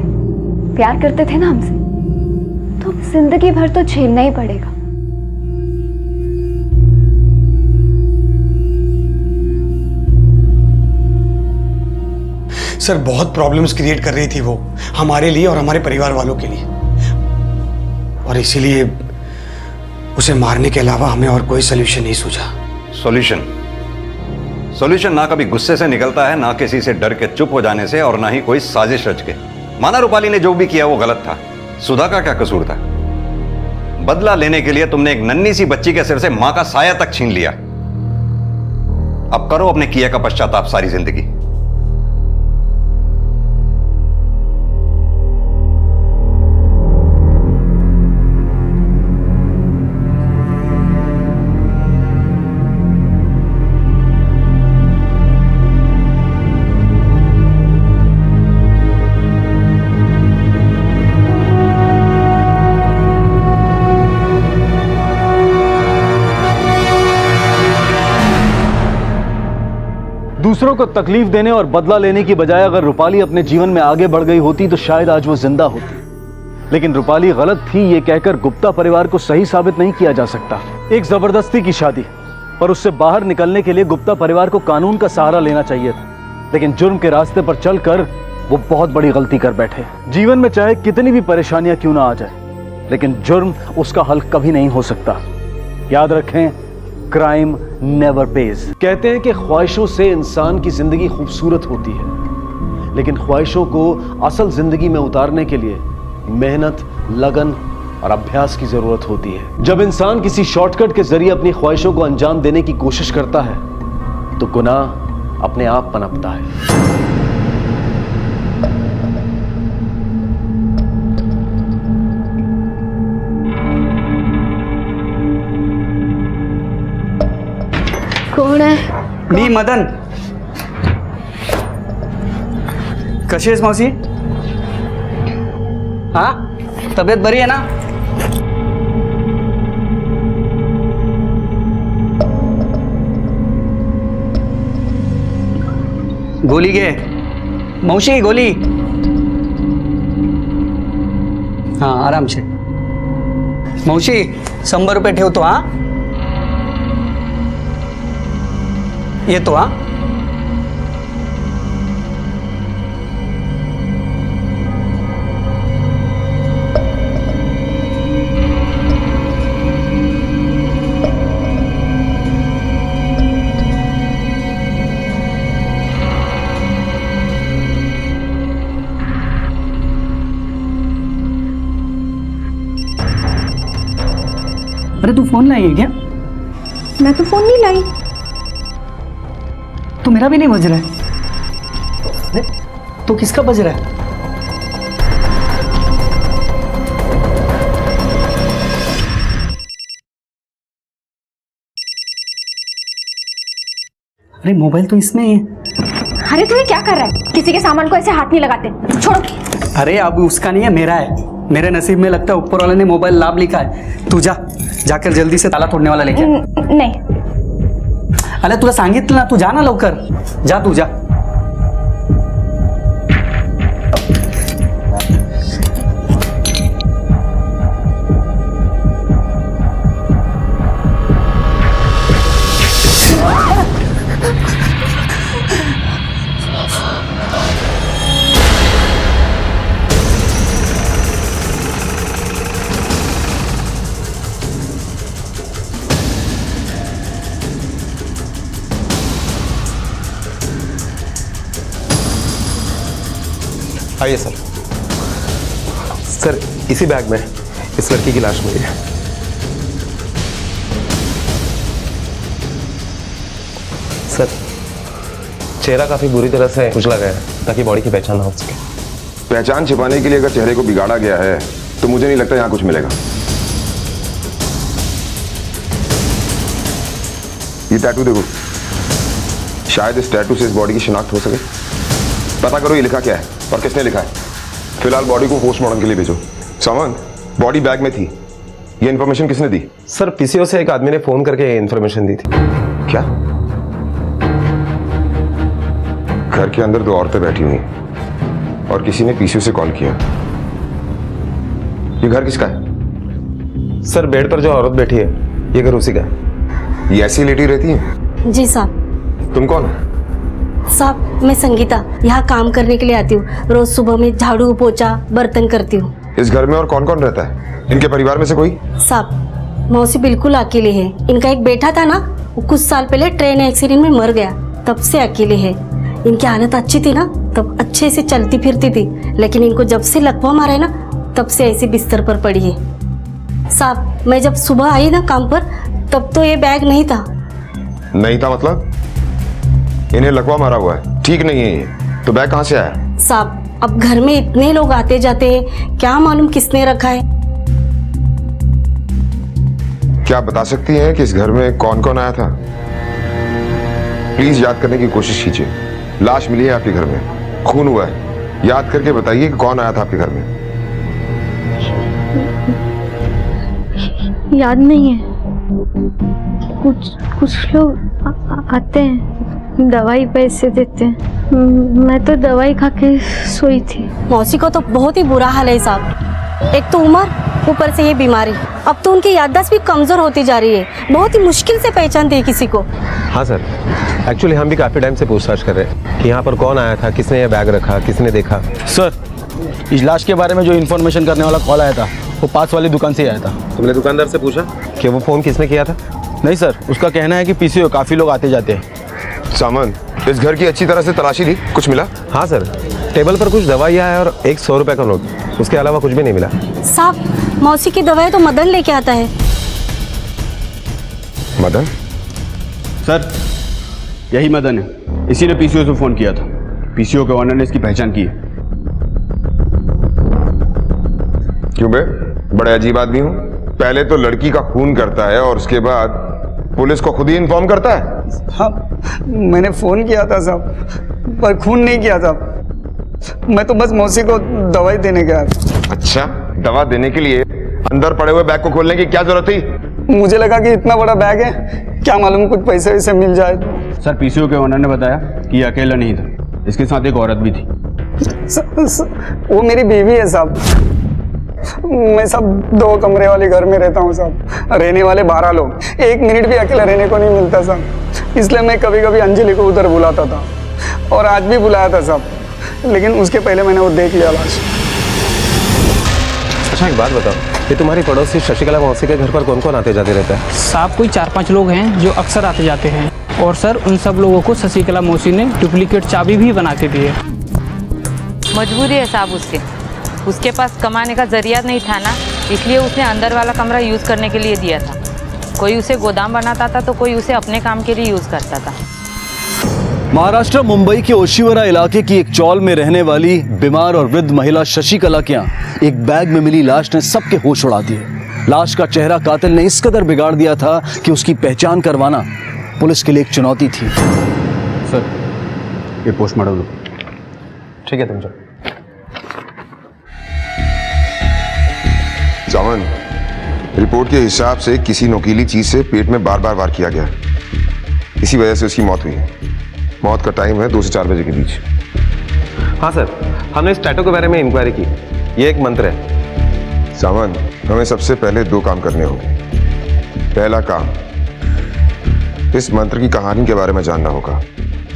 प्यार करते थे ना हमसे तो जिंदगी भर तो झेलना ही पड़ेगा। सर, बहुत प्रॉब्लम्स क्रिएट कर रही थी वो हमारे लिए और हमारे परिवार वालों के लिए, और इसीलिए उसे मारने के अलावा हमें और कोई सोल्यूशन नहीं सूझा। सॉल्यूशन ना कभी गुस्से से निकलता है, ना किसी से डर के चुप हो जाने से, और ना ही कोई साजिश रच के। माना रूपाली ने जो भी किया वो गलत था, सुधा का क्या कसूर था? बदला लेने के लिए तुमने एक नन्ही सी बच्ची के सिर से मां का साया तक छीन लिया। अब करो अपने किए का पश्चाताप सारी जिंदगी। दूसरों को तकलीफ देने और बदला लेने की बजाय अगर रूपाली अपने जीवन में आगे बढ़ गई होती तो शायद आज वो जिंदा होती। लेकिन रूपाली गलत थी ये कहकर गुप्ता परिवार को सही साबित नहीं किया जा सकता। एक जबरदस्ती की शादी, पर उससे बाहर निकलने के लिए गुप्ता परिवार को कानून का सहारा लेना चाहिए था, लेकिन जुर्म के रास्ते पर चलकर वो बहुत बड़ी गलती कर बैठे। जीवन में चाहे कितनी भी परेशानियां क्यों ना आ जाए, लेकिन जुर्म उसका हल कभी नहीं हो सकता। याद रखें, क्राइम नेवर पेज। कहते हैं कि ख्वाहिशों से इंसान की जिंदगी खूबसूरत होती है, लेकिन ख्वाहिशों को असल जिंदगी में उतारने के लिए मेहनत, लगन और अभ्यास की जरूरत होती है। जब इंसान किसी शॉर्टकट के जरिए अपनी ख्वाहिशों को अंजाम देने की कोशिश करता है तो गुनाह अपने आप पनपता है। कौन है? मी मदन. कशी आहेस मावशी? हा, तब्येत बरी आहे ना? गोली घे मावशी, गोली. हा, आराम से. मावशी 100 रुपये ठेवतो. हा, येतो. हा, अरे तू फोन लाई है क्या? मैं तो फोन नहीं लाई. तो मेरा भी नहीं बज रहा है. तो किसका बज रहा है? अरे मोबाइल तो इसमें ही है. अरे तू ये क्या कर रहा है? किसी के सामान को ऐसे हाथ नहीं लगाते. छोड़ो. अरे अब उसका नहीं है, मेरा है. मेरे नसीब में लगता है ऊपर वाले ने मोबाइल लाभ लिखा है. तू जाकर जल्दी से ताला तोड़ने वाला लेके आ. नहीं. अरे तुला सांगितलं ना, तू जा ना लवकर. जा तू जा. आइए सर. सर इसी बैग में इस लड़की की लाश मिली है. सर चेहरा काफी बुरी तरह से कुचला गया है ताकि बॉडी की पहचान ना हो सके. पहचान छिपाने के लिए अगर चेहरे को बिगाड़ा गया है तो मुझे नहीं लगता यहां कुछ मिलेगा. ये टैटू देखो, शायद इस टैटू से इस बॉडी की शिनाख्त हो सके. पता करो ये लिखा क्या है और किसने लिखा है. फिलहाल बॉडी को पोस्टमार्टम के लिए भेजो. सामान बॉडी बैग में थी. ये इन्फॉर्मेशन किसने दी? सर पीसीओ से एक आदमी ने फोन करके ये इन्फॉर्मेशन दी थी. क्या? घर के अंदर 2 औरतें बैठी हुई और किसी ने पीसीओ से कॉल किया. ये घर किसका है? सर बेड पर जो औरत बैठी है ये घर उसी का है. ये ऐसी लेटी रहती है? जी साहब. तुम कौन हो? साहब मैं संगीता, यहाँ काम करने के लिए आती हूँ. रोज सुबह में झाड़ू पोछा बर्तन करती हूँ. इस घर में और कौन कौन रहता है? इनके परिवार में से कोई? साहब मौसी बिल्कुल अकेले है. इनका एक बेटा था ना, वो कुछ साल पहले ट्रेन एक्सीडेंट में मर गया. तब से अकेले है. इनकी हालत अच्छी थी ना, तब अच्छे से चलती फिरती थी. लेकिन इनको जब से लकवा मारा है ना, तब से ऐसे बिस्तर पर पड़ी है. साहब मैं जब सुबह आई ना काम पर, तब तो ये बैग नहीं था. नहीं था मतलब? इन्हें लकवा मारा हुआ है, ठीक नहीं है ये. तो बैग कहाँ से आया? साहब अब घर में इतने लोग आते जाते हैं, क्या मालूम किसने रखा है. क्या आप बता सकती हैं कि इस घर में कौन कौन आया था? प्लीज याद करने की कोशिश कीजिए. लाश मिली है आपके घर में, खून हुआ है. याद करके बताइए कि कौन आया था आपके घर में. याद नहीं है. कुछ लोग आते हैं, दवाई पैसे देते हैं. मैं तो दवाई खा के सोई थी. मौसी को तो बहुत ही बुरा हाल है साहब. एक तो उम्र, ऊपर से ये बीमारी. अब तो उनकी याददाश्त भी कमजोर होती जा रही है. बहुत ही मुश्किल से पहचानते हैं किसी को. हाँ सर, एक्चुअली हम भी काफी टाइम से पूछताछ कर रहे हैं कि यहाँ पर कौन आया था, किसने ये बैग रखा, किसने देखा. सर इस लाश के बारे में जो इन्फॉर्मेशन करने वाला कॉल आया था वो पास वाली दुकान से ही आया था। तुमने दुकानदार से पूछा कि वो फ़ोन किसने किया था? नहीं सर, उसका कहना है कि पीसीओ काफ़ी लोग आते जाते हैं। सामान, इस घर की अच्छी तरह से तलाशी दी, कुछ मिला? हाँ सर, टेबल पर कुछ दवाइयाँ है और एक 100 रुपये का नोट, उसके अलावा कुछ भी नहीं मिला। साहब, मौसी की दवाई तो मदन लेके आता है। मदन? सर, यही मदन है। इसी ने पीसीओ से फ़ोन किया था। पीसीओ के ऑनर ने इसकी पहचान की है। क्यों बे, बड़े अजीब आदमी हो। पहले तो लड़की का खून करता है और उसके बाद पुलिस को खुद ही इन्फॉर्म करता है। हाँ, मैंने फ़ोन किया था साहब, पर खून नहीं किया था। मैं तो बस मौसी को दवाई देने गया था। अच्छा, दवा देने के लिए अंदर पड़े हुए बैग को खोलने की क्या जरूरत थी? मुझे लगा कि इतना बड़ा बैग है, क्या मालूम कुछ पैसे वैसे मिल जाए। सर, पीसीओ के ऑनर ने बताया कि ये अकेला नहीं था, इसके साथ एक औरत भी थी। वो मेरी बीवी है साहब। मैं सब 2 कमरे वाले घर में रहता हूँ साहब। रहने वाले 12 लोग, 1 मिनट भी अकेला रहने को नहीं मिलता साहब। इसलिए मैं कभी कभी अंजलि को उधर बुलाता था और आज भी बुलाया था साहब, लेकिन उसके पहले मैंने वो देख लिया लाश। अच्छा, एक बात बताओ, ये तुम्हारी पड़ोसी शशिकला मौसी के घर पर कौन कौन आते जाते रहता है? साहब, कोई 4-5 लोग हैं जो अक्सर आते जाते हैं। और सर, उन सब लोगों को शशिकला मौसी ने डुप्लीकेट चाबी भी बना के दी है। मजबूरी है साहब उसके पास कमाने का जरिया नहीं था ना, इसलिए उसने अंदर वाला कमरा यूज़ करने के लिए दिया था। कोई उसे गोदाम बनाता था तो कोई उसे अपने काम के लिए यूज़ करता था। महाराष्ट्र मुंबई के ओशिवरा इलाके की एक चौल में रहने वाली बीमार और वृद्ध महिला शशिकला के यहाँ एक बैग में मिली लाश ने सबके होश उड़ा दिए। लाश का चेहरा कातिल ने इस कदर बिगाड़ दिया था कि उसकी पहचान करवाना पुलिस के लिए एक चुनौती थी। सर, ये पोस्टमार्टम लो। ठीक है, तुम जाओ। सावन, रिपोर्ट के हिसाब से किसी नुकीली चीज से पेट में बार बार वार किया गया, इसी वजह से उसकी मौत हुई। मौत का टाइम है 2 से 4 बजे के बीच। हाँ सर, हमने इस टैटू के बारे में इंक्वायरी की। ये एक मंत्र है। सावन, हमें सबसे पहले 2 काम करने होंगे। पहला काम, इस मंत्र की कहानी के बारे में जानना होगा।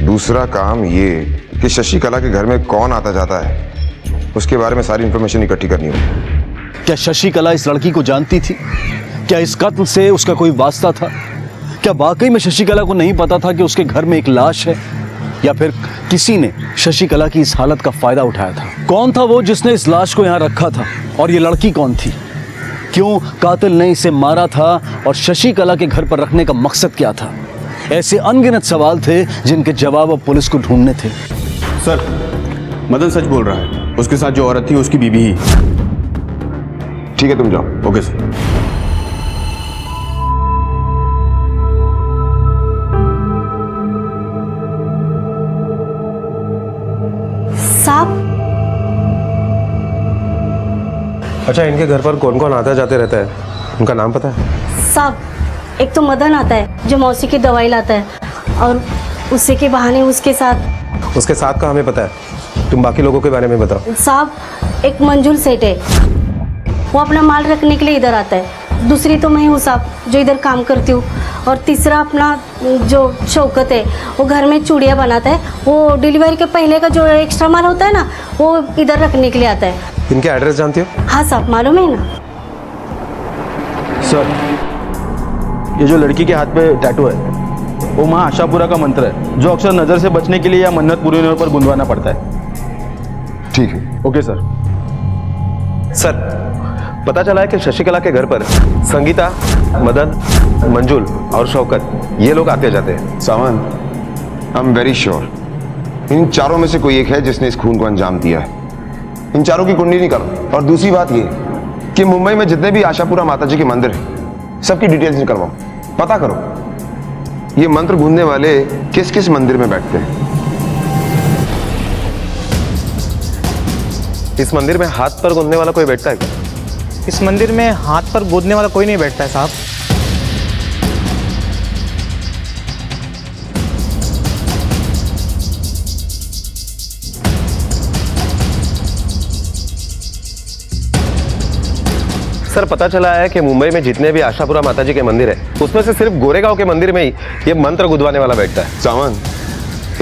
दूसरा काम ये कि शशिकला के घर में कौन आता जाता है, उसके बारे में सारी इंफॉर्मेशन इकट्ठी करनी होगी। क्या शशिकला इस लड़की को जानती थी? क्या इस कत्ल से उसका कोई वास्ता था? क्या वाकई में शशिकला को नहीं पता था कि उसके घर में एक लाश है, या फिर किसी ने शशिकला की इस हालत का फायदा उठाया था? कौन था वो जिसने इस लाश को यहाँ रखा था, और ये लड़की कौन थी? क्यों कातिल ने इसे मारा था, और शशिकला के घर पर रखने का मकसद क्या था? ऐसे अनगिनत सवाल थे जिनके जवाब अब पुलिस को ढूंढने थे। सर, मदन सच बोल रहा है। उसके साथ जो औरत थी उसकी बीवी ही। ठीक है, तुम जाओ। Okay sir. साहब, अच्छा, इनके घर पर कौन कौन आता जाते रहता है, उनका नाम पता है? साहब, एक तो मदन आता है जो मौसी की दवाई लाता है, और उसी के बहाने उसके साथ का हमें पता है। तुम बाकी लोगों के बारे में बताओ। साहब, एक मंजुल सेठ है, वो अपना माल रखने के लिए इधर आता है। दूसरी तो मैं हूँ साहब, जो इधर काम करती हूँ। और तीसरा अपना जो शौकत है, वो घर में चूड़ियाँ बनाता है। वो डिलीवरी के पहले का जो एक्स्ट्रा माल होता है ना, वो इधर रखने के लिए आता है। इनके एड्रेस जानती हो? हाँ साहब, मालूम है ना। सर, ये जो लड़की के हाथ पे टैटू है, वो माँ आशापुरा का मंत्र है, जो अक्सर नज़र से बचने के लिए या मन्नत पूरी होने पर गुंदवाना पड़ता है। ठीक है। Okay sir. सर, पता चला है कि शशिकला के घर पर संगीता, मदन, मंजुल और शौकत, ये लोग आते जाते हैं। सावन, I am very sure in चारों में से कोई एक है जिसने इस खून को अंजाम दिया है। इन चारों की कुंडली निकालो। और दूसरी बात ये कि मुंबई में जितने भी आशापुरा माता जी के मंदिर हैं, सबकी डिटेल्स निकलवाओ। पता करो ये मंत्र गूंजने वाले किस किस मंदिर में बैठते हैं। इस मंदिर में हाथ पर गूंजने वाला कोई बैठता है क्या? इस मंदिर में हाथ पर गोदने वाला कोई नहीं बैठता है साहब। सर, पता चला है कि मुंबई में जितने भी आशापुरा माता जी के मंदिर है, उसमें से सिर्फ गोरेगांव के मंदिर में ही ये मंत्र गुदवाने वाला बैठता है। सावन,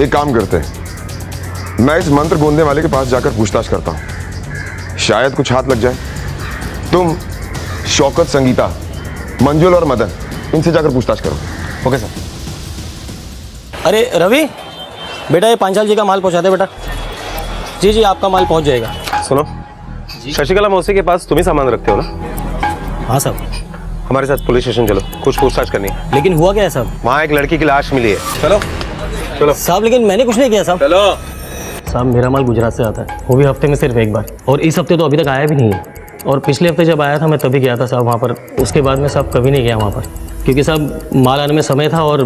एक काम करते हैं, मैं इस मंत्र गूंजने वाले के पास जाकर पूछताछ करता हूं, शायद कुछ हाथ लग जाए। तुम शौकत, संगीता, मंजुल और मदन, इनसे जाकर पूछताछ करो। Okay sir. अरे रवि बेटा, ये पांचाल जी का माल पहुंचा दे बेटा। जी जी, आपका माल पहुंच जाएगा। सुनो, शशिकला मौसी के पास तुम ही सामान रखते हो ना? हाँ साहब। हमारे साथ पुलिस स्टेशन चलो, कुछ पूछताछ करनी है। लेकिन हुआ क्या है साहब? वहाँ एक लड़की की लाश मिली है। चलो चलो साहब, लेकिन मैंने कुछ नहीं किया साहब। चलो साहब, मेरा माल गुजरात से आता है, वो भी हफ्ते में सिर्फ एक बार, और इस हफ्ते तो अभी तक आया भी नहीं है। और पिछले हफ्ते जब आया था मैं तभी गया था साहब वहाँ पर, उसके बाद में साहब कभी नहीं गया वहाँ पर, क्योंकि साहब माल आने में समय था और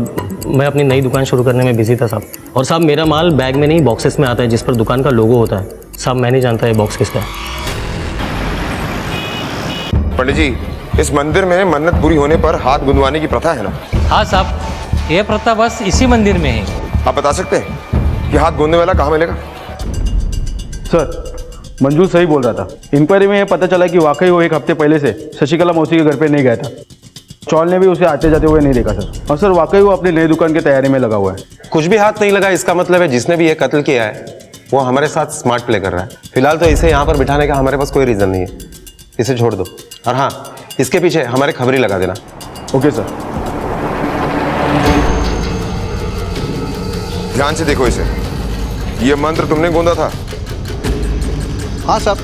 मैं अपनी नई दुकान शुरू करने में बिजी था साहब। और साहब मेरा माल बैग में नहीं बॉक्सेस में आता है, जिस पर दुकान का लोगो होता है। साहब मैं नहीं जानता ये बॉक्स किसका है। पंडित जी, इस मंदिर में मन्नत पूरी होने पर हाथ गुंदवाने की प्रथा है ना? हाँ साहब, ये प्रथा बस इसी मंदिर में है। आप बता सकते हैं कि हाथ गूंदने वाला कहाँ मिलेगा? सर, मंजूर सही बोल रहा था। इंक्वायरी में ये पता चला कि वाकई वो एक हफ्ते पहले से शशिकला मौसी के घर पे नहीं गया था। चौल ने भी उसे आते जाते हुए नहीं देखा सर। और सर वाकई वो अपनी नई दुकान की तैयारी में लगा हुआ है। कुछ भी हाथ नहीं लगा, इसका मतलब है जिसने भी ये कत्ल किया है वो हमारे साथ स्मार्ट प्ले कर रहा है। फिलहाल तो इसे यहाँ पर बिठाने का हमारे पास कोई रीजन नहीं है, इसे छोड़ दो। और हाँ, इसके पीछे हमारे खबरी लगा देना। Okay sir. ध्यान से देखो इसे, ये मंत्र तुमने गूंदा था? हाँ साहब,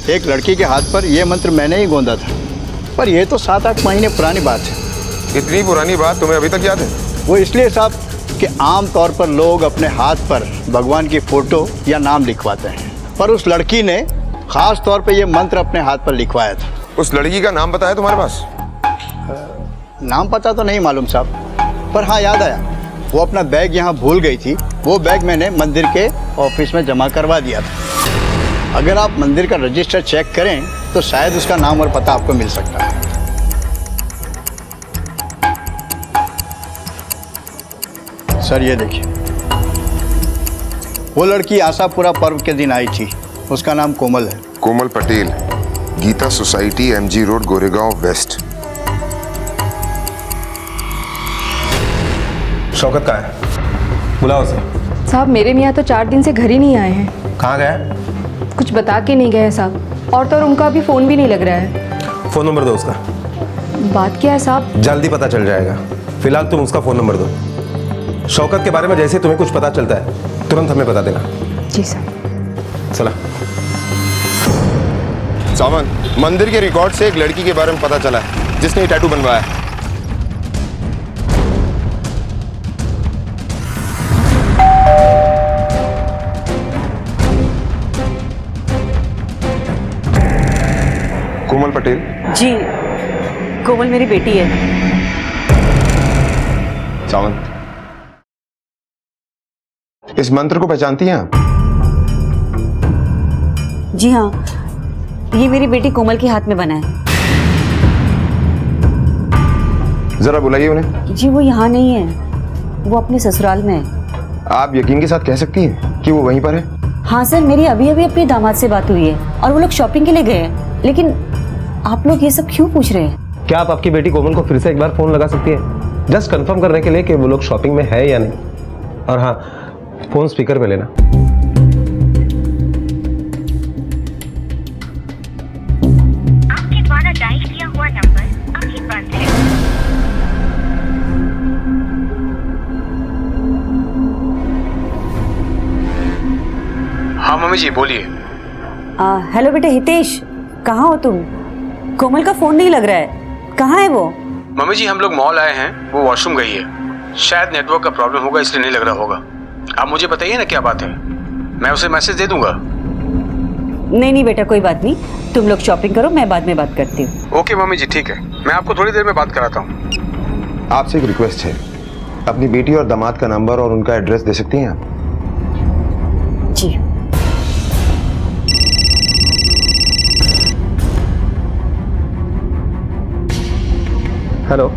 एक लड़की के हाथ पर यह मंत्र मैंने ही गूंदा था, पर यह तो 7-8 महीने पुरानी बात है। इतनी पुरानी बात तुम्हें अभी तक याद है? वो इसलिए साहब कि आम तौर पर लोग अपने हाथ पर भगवान की फोटो या नाम लिखवाते हैं, पर उस लड़की ने खास तौर पे ये मंत्र अपने हाथ पर लिखवाया था। उस लड़की का नाम बताया तुम्हारे पास? नाम पता तो नहीं मालूम साहब, पर हाँ याद आया, वो अपना बैग यहाँ भूल गई थी। वो बैग मैंने मंदिर के ऑफिस में जमा करवा दिया था। अगर आप मंदिर का रजिस्टर चेक करें तो शायद उसका नाम और पता आपको मिल सकता है। सर ये देखिए, वो लड़की आशापुरा पर्व के दिन आई थी, उसका नाम कोमल है। Komal Patel, Geeta society, MG road, Goregaon west. Shaukat कहाँ है? बुलाओ उसे। साहब मेरे मियाँ तो 4 दिन से घर ही नहीं आए हैं। कहाँ गया? कुछ बता के नहीं गए साहब, और तो उनका अभी फ़ोन भी नहीं लग रहा है। फ़ोन नंबर दो उसका। बात क्या है साहब? जल्दी पता चल जाएगा, फिलहाल तुम उसका फ़ोन नंबर दो। शौकत के बारे में जैसे तुम्हें कुछ पता चलता है तुरंत हमें बता देना। जी सर। चला। सामंत, मंदिर के रिकॉर्ड से एक लड़की के बारे में पता चला है जिसने ये टैटू बनवाया है। कोमल पटेल? जी, कोमल मेरी बेटी है। सावंत, इस मंत्र को पहचानती हैं आप? जी हाँ, ये मेरी बेटी कोमल के हाथ में बना है। जरा बुलाइए उन्हें। जी वो यहाँ नहीं है, वो अपने ससुराल में है। आप यकीन के साथ कह सकती हैं कि वो वहीं पर है? हाँ सर, मेरी अभी अभी अपने दामाद से बात हुई है और वो लोग शॉपिंग के लिए गए हैं। लेकिन आप लोग ये सब क्यों पूछ रहे हैं? क्या आप आपकी बेटी कोमल को फिर से एक बार फ़ोन लगा सकती हैं, जस्ट कंफर्म करने के लिए कि वो लोग शॉपिंग में है या नहीं? और हाँ, फ़ोन स्पीकर पे लेना। आपके द्वारा डायल किया हुआ नंबर अभी बंद है। हाँ मम्मी जी बोलिए। हेलो बेटे हितेश, कहाँ हो तुम? कोमल का फ़ोन नहीं लग रहा है, कहाँ है वो? मम्मी जी हम लोग मॉल आए हैं, वो वॉशरूम गई है, शायद नेटवर्क का प्रॉब्लम होगा इसलिए नहीं लग रहा होगा। आप मुझे बताइए ना क्या बात है, मैं उसे मैसेज दे दूंगा। नहीं नहीं बेटा, कोई बात नहीं, तुम लोग शॉपिंग करो, मैं बाद में बात करती हूँ। ओके मम्मी जी ठीक है, मैं आपको थोड़ी देर में बात कराता हूँ। आपसे एक रिक्वेस्ट है, अपनी बेटी और दामाद का नंबर और उनका एड्रेस दे सकती हैं आप? जी। हेलो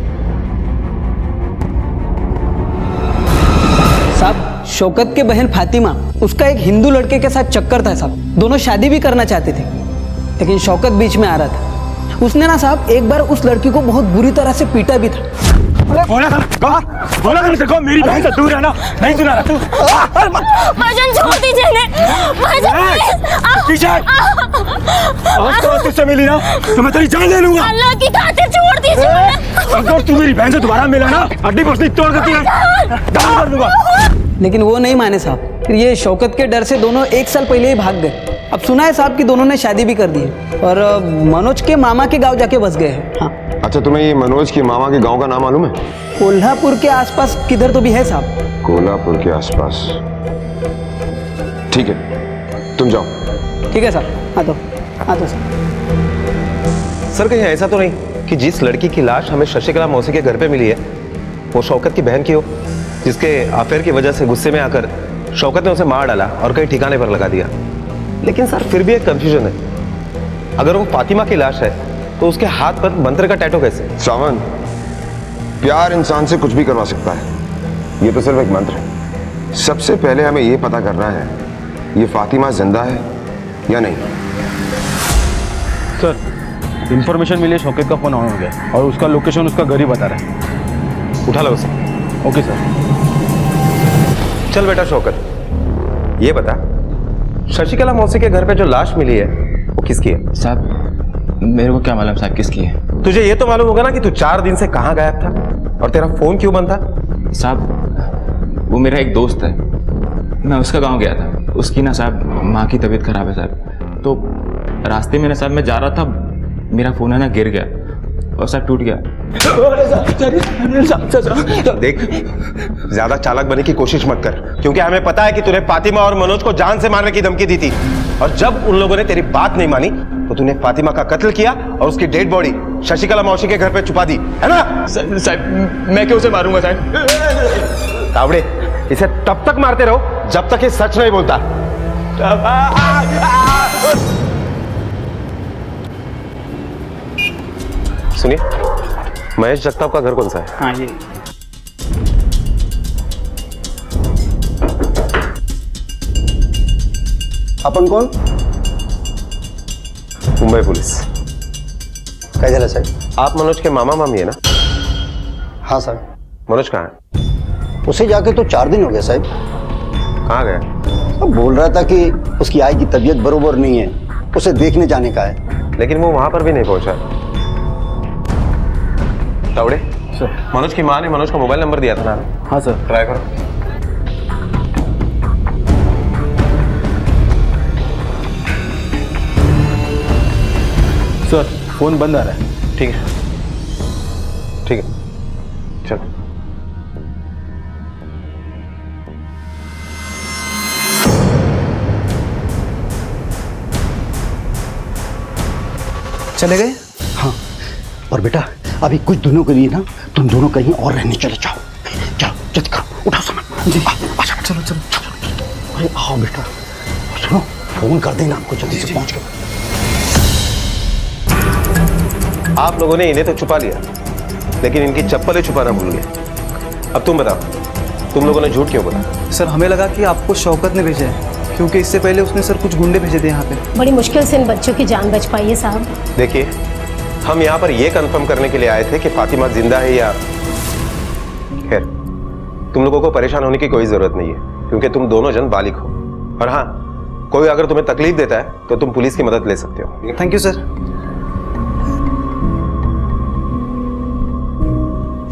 साहब, शौकत के बहन फातिमा, उसका एक हिंदू लड़के के साथ चक्कर था साहब। दोनों शादी भी करना चाहते थे, लेकिन शौकत बीच में आ रहा था। उसने ना साहब एक बार उस लड़की को बहुत बुरी तरह से पीटा भी था। बोला देखो मेरी बहन से दूर रहना, नहीं सुना रहा तू। भाईजान छोड़ दीजिए इन्हें। भाईजान प्लीज। आज तो तुझसे मिली ना तो मैं तेरी जान ले लूंगा। अल्लाह की खातिर छोड़ दीजिए। अगर तू मेरी बहन से दोबारा मिला ना हड्डी पसली तोड़ देती है, डाल कर दूंगा। लेकिन वो नहीं माने साहब, फिर ये शौकत के डर से दोनों 1 साल पहले ही भाग गए। अब सुना है साहब कि दोनों ने शादी भी कर दी है और मनोज के मामा के गांव जाके बस गए हैं। हाँ। अच्छा, तुम्हें ये मनोज की मामा के गांव का नाम मालूम है? कोल्हापुर के आसपास किधर तो भी है साहब। कोल्हापुर के आसपास, ठीक है तुम जाओ। ठीक है साहब, आ तो सर कहीं ऐसा तो नहीं कि जिस लड़की की लाश हमें शशिकला मौसी के घर पे मिली है वो शौकत की बहन की हो, जिसके अफेयर की वजह से गुस्से में आकर शौकत ने उसे मार डाला और कहीं ठिकाने पर लगा दिया। लेकिन सर फिर भी एक कंफ्यूजन है, अगर वो फातिमा की लाश है तो उसके हाथ पर मंत्र का टैटू कैसे? सावन, प्यार इंसान से कुछ भी करवा सकता है, ये तो सिर्फ एक मंत्र है। सबसे पहले हमें ये पता करना है ये फातिमा जिंदा है या नहीं। सर इंफॉर्मेशन मिली, शौकत का फोन ऑन हो गया और उसका लोकेशन उसका घर ही बता रहा है। उठा लो उसे। Okay sir. चल बेटा शौकत, ये बता शशिकला मौसी के घर पे जो लाश मिली है वो किसकी है? साहब मेरे को क्या मालूम साहब किसकी है। तुझे ये तो मालूम होगा ना कि तू 4 दिन से कहाँ गायब था और तेरा फोन क्यों बंद था? साहब वो मेरा एक दोस्त है, मैं उसका गांव गया था, उसकी ना साहब माँ की तबीयत खराब है साहब, तो रास्ते में ना साहब मैं जा रहा था, मेरा फोन है ना गिर गया और साहब टूट गया। देख ज्यादा चालाक बनने की कोशिश मत कर, क्योंकि हमें पता है कि तूने फातिमा और मनोज को जान से मारने की धमकी दी थी और जब उन लोगों ने तेरी बात नहीं मानी तो तूने फातिमा का कत्ल किया और उसकी डेड बॉडी शशिकला मौसी के घर पे छुपा दी, है ना? साहब मैं क्यों उसे मारूंगा साहब? तावड़े, इसे तब तक मारते रहो जब तक ये सच नहीं बोलता। सुनिए, महेश जगताप का घर कौन सा है? हाँ ये। अपन कौन? मुंबई पुलिस। क्या जरा साहब? आप मनोज के मामा मामी है ना? हाँ सर। मनोज कहाँ है? उसे जाके तो 4 दिन हो गए साहब। कहाँ गया? अब बोल रहा था कि उसकी आई की तबीयत बरोबर नहीं है, उसे देखने जाने का है। लेकिन वो वहां पर भी नहीं पहुंचा। तावड़े सर, मनोज की माँ ने मनोज का मोबाइल नंबर दिया था ना? हाँ सर। ट्राई करो। सर फोन बंद आ रहा है। ठीक है ठीक है, चल। चले गए? हाँ। और बेटा अभी कुछ दिनों के लिए ना तुम दोनों कहीं और रहने चले जाओ। जाओ जल्दी करो, उठाओ सामान। जी चलो चलो चलो। अरे आओ बेटा, सुनो फोन कर देना आपको जल्दी से पहुंच के। आप लोगों ने इन्हें तो छुपा लिया, लेकिन इनकी चप्पलें छुपाना भूल गए। अब तुम बताओ, तुम लोगों ने झूठ क्यों बोला? सर हमें लगा कि आपको शौकत ने भेजा है, क्योंकि इससे पहले उसने सर कुछ गुंडे भेजे थे यहाँ पे। बड़ी मुश्किल से इन बच्चों की जान बच पाई है साहब। देखिए, हम यहाँ पर यह कंफर्म करने के लिए आए थे कि फातिमा जिंदा है या। खैर, तुम लोगों को परेशान होने की कोई जरूरत नहीं है, क्योंकि तुम दोनों जन बालिग हो। और हाँ, कोई अगर तुम्हें तकलीफ देता है तो तुम पुलिस की मदद ले सकते हो। Thank you sir.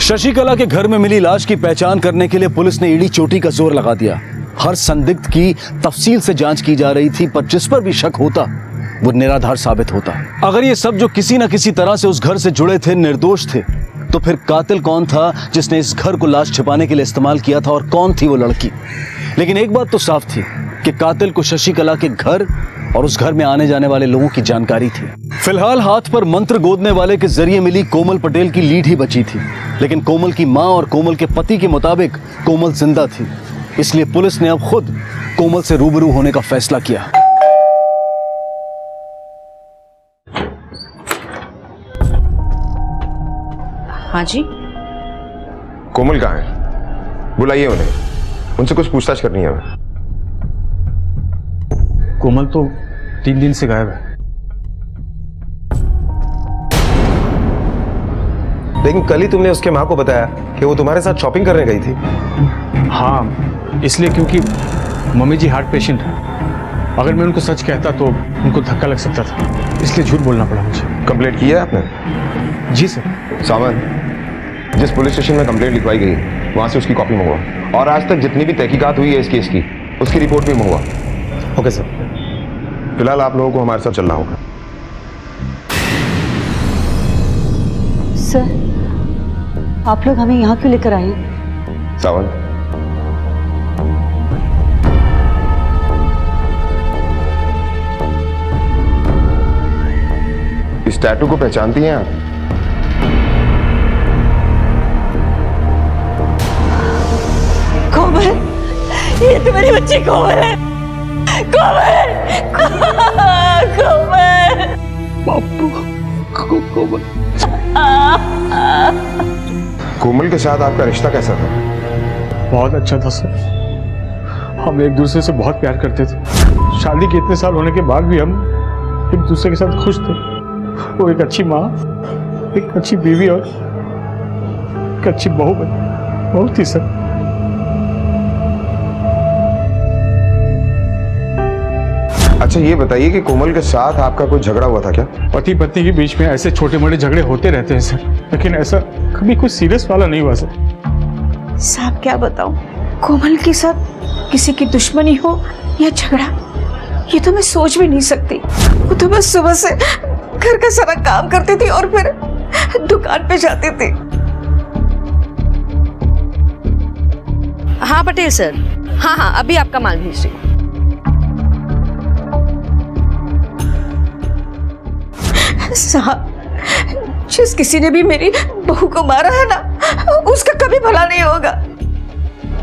शशिकला के घर में मिली लाश की पहचान करने के लिए पुलिस ने ईड़ी चोटी का जोर लगा दिया। हर संदिग्ध की तफसील से जांच की जा रही थी, पर जिस पर भी शक होता वो निराधार साबित होता। अगर ये सब जो किसी न किसी तरह से उस घर से जुड़े थे निर्दोष थे, तो फिर कातिल कौन था जिसने इस घर को लाश छिपाने के लिए इस्तेमाल किया था, और कौन थी वो लड़की? लेकिन एक बात तो साफ थी कि कातिल को शशिकला के घर और उस घर में आने जाने वाले लोगों की जानकारी थी। फिलहाल हाथ पर मंत्र गोदने वाले के जरिए मिली कोमल पटेल की लीड ही बची थी, लेकिन कोमल की मां और कोमल के पति के मुताबिक कोमल जिंदा थी। इसलिए पुलिस ने अब खुद कोमल से रूबरू होने का फैसला किया। हाँ जी। कोमल कहाँ है? बुलाइए उन्हें, उनसे कुछ पूछताछ करनी है हमें। कोमल तो 3 दिन से गायब है। लेकिन कल ही तुमने उसके माँ को बताया कि वो तुम्हारे साथ शॉपिंग करने गई थी। हाँ, इसलिए क्योंकि मम्मी जी हार्ट पेशेंट है। अगर मैं उनको सच कहता तो उनको धक्का लग सकता था, इसलिए झूठ बोलना पड़ा मुझे। कंप्लेंट की है आपने? जी सर। सावंत, जिस पुलिस स्टेशन में कंप्लेंट लिखवाई गई वहां से उसकी कॉपी मंगवा, और आज तक जितनी भी तहकीकात हुई है इस केस की उसकी रिपोर्ट भी मंगवा। Okay sir. फिलहाल आप लोगों को हमारे साथ चलना होगा। सर, आप लोग हमें यहाँ क्यों लेकर आए? सावंत, इस टैटू को पहचानती हैं आप? कोमल, ये तुम्हारी बच्ची कोमल है। कोमल, कोमल, बापू, कोमल। कोमल के साथ आपका रिश्ता कैसा था? बहुत अच्छा था सर। हम एक दूसरे से बहुत प्यार करते थे। शादी के इतने साल होने के बाद भी हम एक दूसरे के साथ खुश थे। वो एक अच्छी माँ, एक अच्छी बीवी और एक अच्छी बहू बनी। बहुत ही सर। अच्छा ये बताइए कि कोमल के साथ आपका कोई झगड़ा हुआ था क्या? पति पत्नी के बीच में ऐसे छोटे मोटे झगड़े होते रहते हैं सर, लेकिन ऐसा कभी कोई सीरियस वाला नहीं हुआ सर। साहब क्या बताऊं, कोमल के साथ किसी की दुश्मनी हो या झगड़ा, ये तो मैं सोच भी नहीं सकती। वो तो बस सुबह से घर का सारा काम करती थी और फिर दुकान पे जाती थी। हाँ पटेल सर, हाँ अभी आपका माल भेज रही हूँ। साहब, जिस किसी ने भी मेरी बहू को मारा है ना, उसका कभी भला नहीं होगा।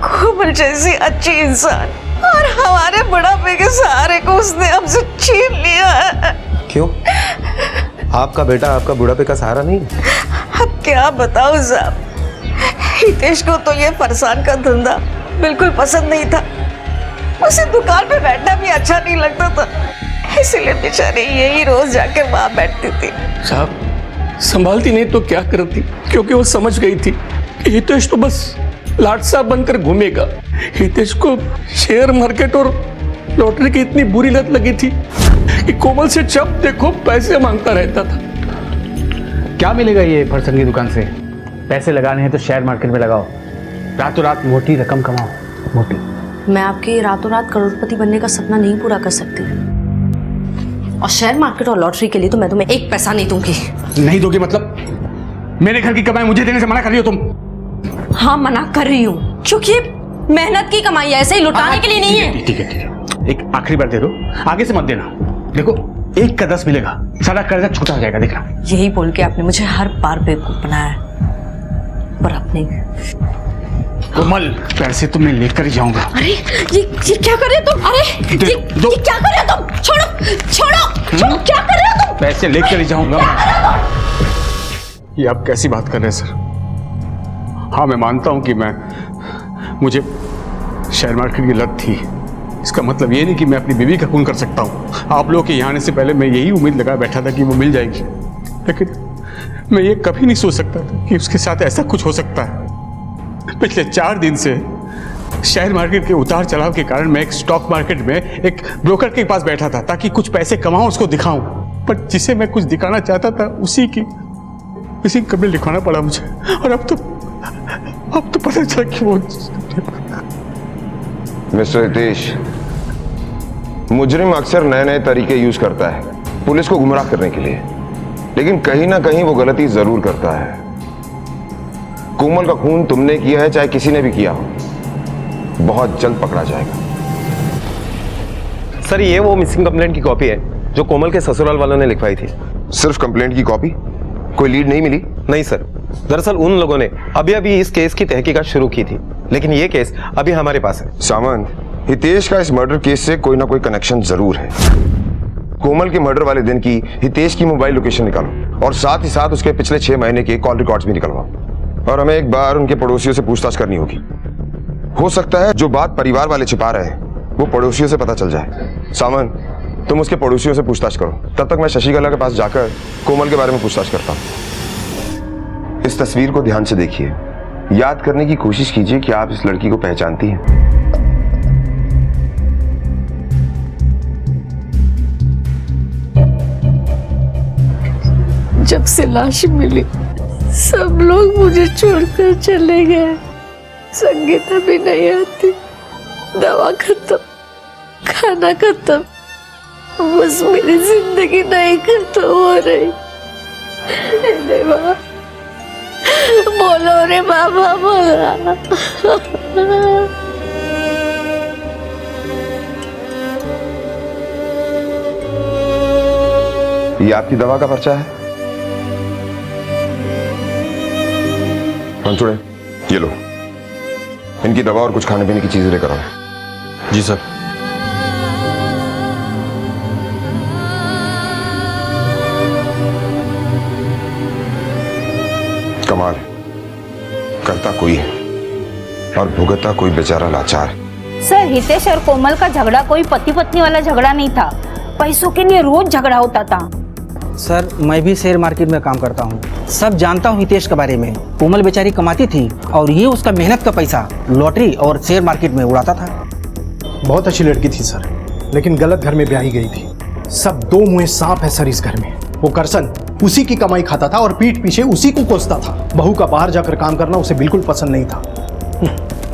कोमल जैसी अच्छी इंसान और हमारे बुढ़ापे के सहारे को उसने हमसे छीन लिया है। क्यों? आपका बेटा आपका बुढ़ापे का सहारा नहीं? अब क्या बताऊं साहब, हितेश को तो ये फरसान का धंधा बिल्कुल पसंद नहीं था। उसे दुकान पे बैठना भी अच्छा नहीं लगता था, इसलिए बेचारी यही रोज जाकर वहां बैठती थी। साहब, संभालती नहीं तो क्या करती, क्योंकि वो समझ गई थी कि हितेश तो बस लाटसा बनकर घूमेगा। हितेश को शेयर मार्केट और लॉटरी की इतनी बुरी लत लगी थी कि कोमल से जब देखो पैसे मांगता रहता था। क्या मिलेगा ये फरसन की दुकान से? पैसे लगाने हैं तो शेयर मार्केट में लगाओ, रातों रात मोटी रकम कमाओ। मोटी। मैं आपके रातों रात करोड़पति बनने का सपना नहीं पूरा कर सकती, और शेयर मार्केट और लॉटरी के लिए तो मैं तुम्हें एक पैसा नहीं दूंगी। नहीं दोगे मतलब? मेरे घर की कमाई मुझे देने से मना कर रही हो तुम? हाँ मना कर रही हूँ, क्योंकि मेहनत की कमाई है, ऐसे ही लुटाने के लिए नहीं है। ठीक है, एक आखिरी बार दे दो, आगे से मत देना। देखो 1 का 10 मिलेगा, सारा कर्जा छोटा हो जाएगा, देखना। यही बोल के आपने मुझे हर बार बेवकूफ बनाया है, पर अपने कोमल, पैसे तो मैं लेकर ही जाऊंगा। अरे ये क्या कर रहे हो तुम? अरे ये क्या कर रहे हो तुम? छोड़ो छोड़ो छोड़ो, क्या कर रहे हो तुम? पैसे लेकर ही जाऊंगा। ये आप कैसी बात कर रहे हैं सर? हाँ मैं मानता हूं कि मुझे शेयर मार्केट की लत थी। इसका मतलब ये नहीं कि मैं अपनी बीवी का खून कर सकता हूँ। आप लोगों के यहाँ आने से पहले मैं यही उम्मीद लगा बैठा था कि वो मिल जाएगी, लेकिन मैं ये कभी नहीं सोच सकता था कि उसके साथ ऐसा कुछ हो सकता है। पिछले 4 दिन से शेयर मार्केट के उतार चढ़ाव के कारण मैं एक स्टॉक मार्केट में एक ब्रोकर के पास बैठा था ताकि कुछ पैसे कमाऊं, उसको दिखाऊं, पर जिसे मैं कुछ दिखाना चाहता था उसी की कब्र लिखवाना पड़ा मुझे। और अब तो पता चला कि वो। मिस्टर हितेश, मुजरिम अक्सर नए नए तरीके यूज करता है पुलिस को गुमराह करने के लिए, लेकिन कहीं ना कहीं वो गलती जरूर करता है। कोमल का खून तुमने किया है, चाहे किसी ने भी किया हो, बहुत जल्द पकड़ा जाएगा। सर ये वो मिसिंग कंप्लेंट की कॉपी है जो कोमल के ससुराल वालों ने लिखवाई थी। सिर्फ कंप्लेंट की कॉपी? कोई लीड नहीं मिली? नहीं सर, दरअसल उन लोगों ने अभी इस केस की तहकीकात शुरू की थी, लेकिन ये केस अभी हमारे पास है। सावंत, हितेश का इस मर्डर केस से कोई ना कोई कनेक्शन जरूर है। कोमल के मर्डर वाले दिन की हितेश की मोबाइल लोकेशन निकालो और साथ ही साथ उसके पिछले 6 महीने के कॉल रिकॉर्ड्स भी निकलवाओ, और हमें एक बार उनके पड़ोसियों से पूछताछ करनी होगी। हो सकता है जो बात परिवार वाले छिपा रहे हैं वो पड़ोसियों से पता चल जाए। सावंत, तुम उसके पड़ोसियों से पूछताछ करो, तब तक मैं शशिकला के पास जाकर कोमल के बारे में पूछताछ करता हूँ। इस तस्वीर को ध्यान से देखिए, याद करने की कोशिश कीजिए कि आप इस लड़की को पहचानती हैं। जब से लाश मिली सब लोग मुझे छोड़कर चले गए। संगीता भी नहीं आती, दवा खत्म, खाना खत्म, बस मेरी जिंदगी नहीं खत्म हो रही। देवा बोलो रे बाबा, बोला। ये आपकी दवा का पर्चा है। मंचूड़े, ये लो, इनकी दवा और कुछ खाने पीने की चीजें लेकर आओ। जी सर। कमाल, करता कोई है और भुगतता कोई बेचारा लाचार। सर, हितेश और कोमल का झगड़ा कोई पति पत्नी वाला झगड़ा नहीं था, पैसों के लिए रोज झगड़ा होता था। सर, मैं भी शेयर मार्केट में काम करता हूँ, सब जानता हूँ हितेश के बारे में। कोमल बेचारी कमाती थी और ये उसका मेहनत का पैसा लॉटरी और शेयर मार्केट में उड़ाता था। बहुत अच्छी लड़की थी सर, लेकिन गलत घर में ब्याही गई थी। सब दो मुंहे सांप है सर इस घर में। वो करसन उसी की कमाई खाता था और पीठ पीछे उसी को कोसता था। बहू का बाहर जाकर काम करना उसे बिल्कुल पसंद नहीं था।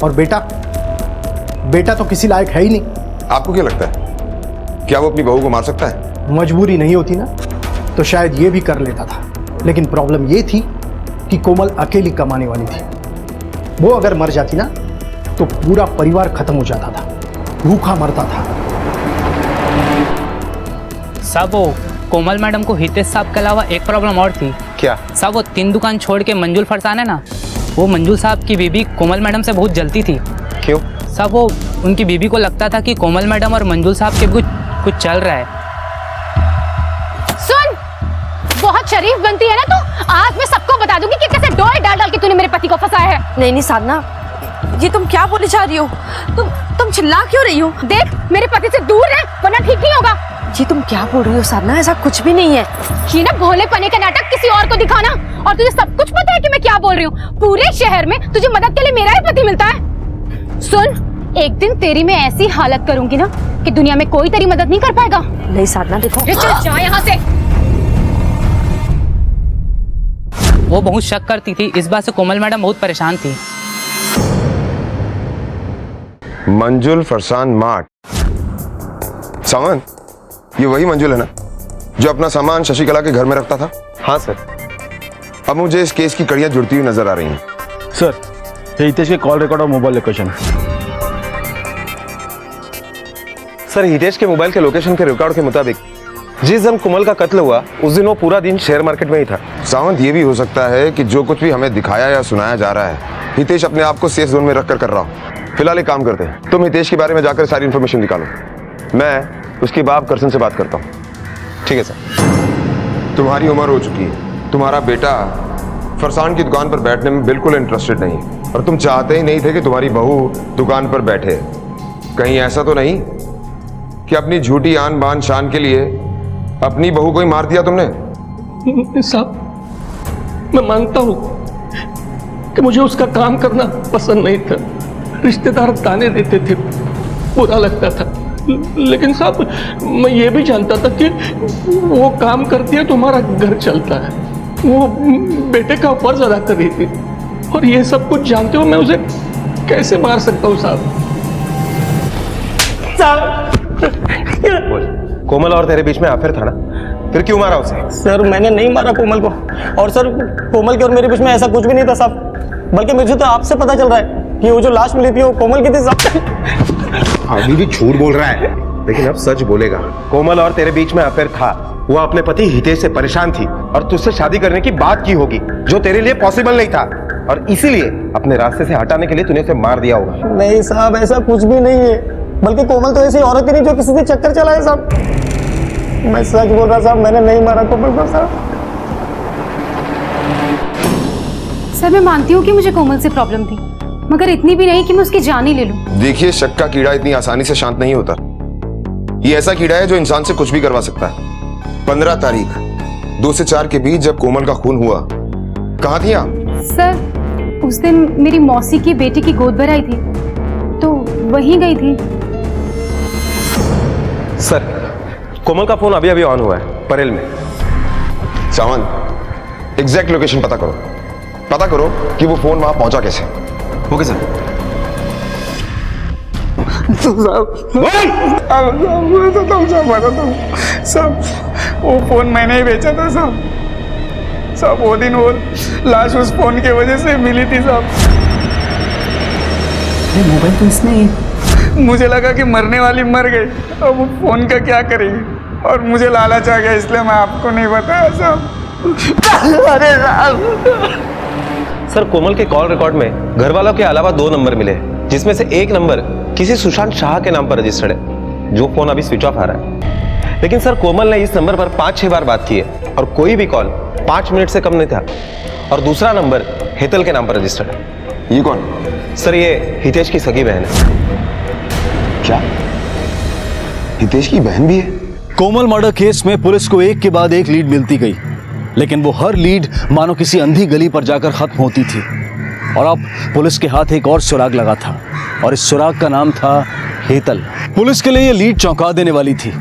और बेटा तो किसी लायक है ही नहीं। आपको क्या लगता है, क्या वो अपनी बहू को मार सकता है? मजबूरी नहीं होती ना तो शायद ये भी कर लेता था, लेकिन प्रॉब्लम ये थी कि कोमल अकेली कमाने वाली थी। वो अगर मर जाती ना तो पूरा परिवार खत्म हो जाता था, भूखा मरता था। साहब, वो कोमल मैडम को हितेश साहब के अलावा एक प्रॉब्लम और थी। क्या? साहब, वो 3 दुकान छोड़ के मंजूल फरसान है ना, वो मंजूल साहब की बीबी कोमल मैडम से बहुत जलती थी। क्यों? साहब, वो उनकी बीबी को लगता था कि कोमल मैडम और मंजूल साहब के कुछ चल रहा है। सुन, बहुत शरीफ बनती है ना तू, आज मैं सबको बता दूंगी कि कैसे डोए डाल डाल के तूने मेरे पति को फंसाया है। नहीं नहीं साधना, ये तुम क्या बोली जा रही हो? तुम चिल्ला क्यों रही हो? देख, मेरे पति से दूर रह वरना ठीक नहीं होगा। जी तुम क्या बोल रही हो साधना? ऐसा कुछ भी नहीं है। ये ना भोले पने का नाटक किसी और को दिखाना, और तुझे सब कुछ पता है कि मैं क्या बोल रही हूँ। पूरे शहर में तुझे मदद के लिए मेरा ही पति मिलता है। सुन, एक दिन तेरी मैं ऐसी हालत करूंगी ना कि दुनिया में कोई तेरी मदद नहीं कर पाएगा। नहीं साधना, देखो चल जा यहाँ से। वो बहुत शक करती थी, इस बात से कोमल मैडम बहुत परेशान थी। मंजुल फरसान मार्ट, सामान, ये वही मंजुल है ना जो अपना सामान शशिकला के घर में रखता था? हाँ सर। अब मुझे इस केस की कड़ियां जुड़ती हुई नजर आ रही हैं। सर, ये हितेश के कॉल रिकॉर्ड और मोबाइल लोकेशन। सर, हितेश के मोबाइल के लोकेशन के रिकॉर्ड के मुताबिक जिस दिन कोमल का कत्ल हुआ उस दिन वो पूरा दिन शेयर मार्केट में ही था। सावंत, ये भी हो सकता है कि जो कुछ भी हमें दिखाया या सुनाया जा रहा है हितेश अपने आप को सेफ जोन में रखकर कर रहा हो। फिलहाल एक काम करते हैं, तुम हितेश के बारे में जाकर सारी इंफॉर्मेशन निकालो, मैं उसके बाप करसन से बात करता हूँ। ठीक है सर। तुम्हारी उम्र हो चुकी है, तुम्हारा बेटा फरसान की दुकान पर बैठने में बिल्कुल इंटरेस्टेड नहीं है और तुम चाहते ही नहीं थे कि तुम्हारी बहू दुकान पर बैठे। कहीं ऐसा तो नहीं कि अपनी झूठी आन बान शान के लिए अपनी बहू को ही मार दिया तुमने? साहब, मैं मानता हूं कि मुझे उसका काम करना पसंद नहीं था, रिश्तेदार ताने देते थे, बुरा लगता था, लेकिन साहब मैं ये भी जानता था कि वो काम करती है तो हमारा घर चलता है। वो बेटे का फर्ज अदा कर रही थी और ये सब कुछ जानते हो मैं उसे कैसे मार सकता हूँ साहब? कोमल और तेरे बीच में अफेयर था ना, फिर क्यों मारा उसे? सर, मैंने नहीं मारा कोमल को, और सर कोमल के और मेरे बीच में ऐसा कुछ भी नहीं था साहब, बल्कि मुझे तो आपसे पता चल रहा है कि वो जो लाश मिली थी वो कोमल की थी साहब। अभी भी झूठ बोल रहा है, लेकिन अब सच बोलेगा। कोमल और तेरे बीच में अफेयर था, वो अपने पति हितेश से परेशान थी और तुझसे शादी करने की बात की होगी जो तेरे लिए पॉसिबल नहीं था, और इसीलिए अपने रास्ते से हटाने के लिए तूने उसे मार दिया होगा। नहीं साहब, ऐसा कुछ भी नहीं है, बल्कि कोमल तो ऐसी औरत ही नहीं जो किसी से चक्कर चलाए साहब। मैं सच बोल रहा साहब, मैंने नहीं मारा कोमल को साहब। सर, मैं मानती हूँ कि मुझे कोमल से प्रॉब्लम थी, मगर इतनी भी नहीं कि मैं उसकी जान ही ले लूं। देखिए, शक का कीड़ा इतनी आसानी से शांत नहीं होता। ये ऐसा कीड़ा है जो इंसान से कुछ भी करवा सकता है। 15 तारीख 2 से 4 के बीच जब कोमल का खून हुआ, कहाँ थी आप? सर उस दिन मेरी मौसी की बेटी की गोद भराई थी तो वहीं गई थी। सर कोमल का फोन अभी अभी ऑन हुआ है परेल में। सावंत एग्जैक्ट लोकेशन पता करो कि वो फोन वहां पहुंचा कैसे। Okay sir. सब वो फोन मैंने ही बेचा था साहब। सब वो दिन वो लाश उस फोन की वजह से मिली थी साहब। मोबाइल तो इसने मुझे लगा कि मरने वाली मर गई, अब वो फोन का क्या करेगी, और मुझे लालच आ गया इसलिए मैं आपको नहीं बताया साहब। अरे साहब। सर कोमल के कॉल रिकॉर्ड में घर वालों के अलावा 2 नंबर मिले हैं, जिसमें से एक नंबर किसी सुशांत शाह के नाम पर रजिस्टर्ड है, जो फोन अभी स्विच ऑफ आ रहा है। लेकिन सर कोमल ने इस नंबर पर 5-6 बार बात की है और कोई भी कॉल 5 मिनट से कम नहीं था। और दूसरा नंबर हेतल के नाम पर रजिस्टर्ड है। ये कौन? सर ये हितेश की सगी बहन है। क्या हितेश की बहन भी है? कोमल मर्डर केस में पुलिस को एक के बाद एक लीड मिलती गई, लेकिन वो हर लीड मानो किसी अंधी गली पर जाकर खत्म होती थी। और अब पुलिस के हाथ एक और सुराग लगा था, और इस सुराग का नाम था हेतल। पुलिस के लिए ये लीड चौंका देने वाली थी,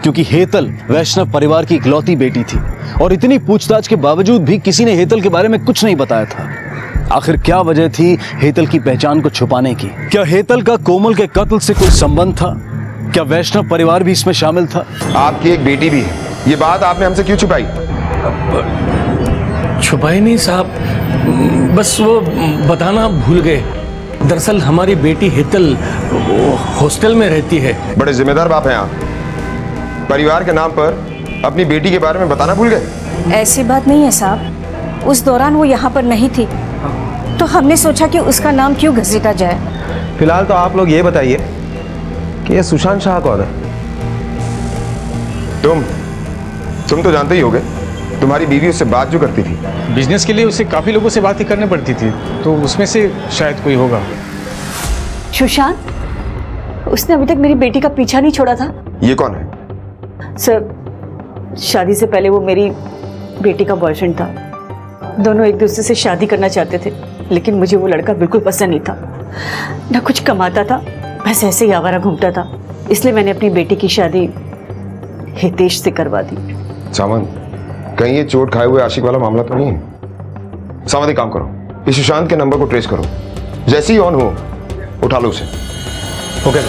क्योंकि हेतल वैष्णव परिवार की इकलौती बेटी थी, और इतनी पूछताछ के बावजूद भी किसी ने हेतल के बारे में कुछ नहीं बताया था। आखिर क्या वजह थी हेतल की पहचान को छुपाने की? क्या हेतल का कोमल के कत्ल से कोई संबंध था? क्या वैष्णव परिवार भी इसमें शामिल था? आपकी एक बेटी भी है, ये बात आपने हमसे क्यों छुपाई? छुपाई नहीं साहब, बस वो बताना भूल गए। दरअसल हमारी बेटी हेतल हॉस्टल में रहती है। बड़े जिम्मेदार बाप हैं आप, परिवार के नाम पर अपनी बेटी के बारे में बताना भूल गए। ऐसी बात नहीं है साहब, उस दौरान वो यहाँ पर नहीं थी, तो हमने सोचा कि उसका नाम क्यों घसीटा जाए। फिलहाल तो आप लोग ये बताइए कि ये सुशांत शाह कौन है? तुम तो जानते ही होगे, तुम्हारी बीवी उससे बात जो करती थी। बिजनेस के लिए उसे काफी लोगों से बात ही करनी पड़ती थी, तो उसमें से शायद कोई होगा। सुशांत, उसने अभी तक मेरी बेटी का पीछा नहीं छोड़ा था। ये कौन है? सर, शादी से पहले वो मेरी बेटी का बॉयफ्रेंड था। दोनों एक दूसरे से शादी करना चाहते थे, लेकिन मुझे वो लड़का बिल्कुल पसंद नहीं था। न कुछ कमाता था, बस ऐसे ही आवारा घूमता था। इसलिए मैंने अपनी बेटी की शादी हितेश से करवा दी। सावंत, कहीं ये चोट खाए हुए आशिक वाला मामला तो नहीं है? सावंत, एक काम करो, इस सुशांत के नंबर को ट्रेस करो, जैसे ही ऑन हो उठा लो उसे। ओके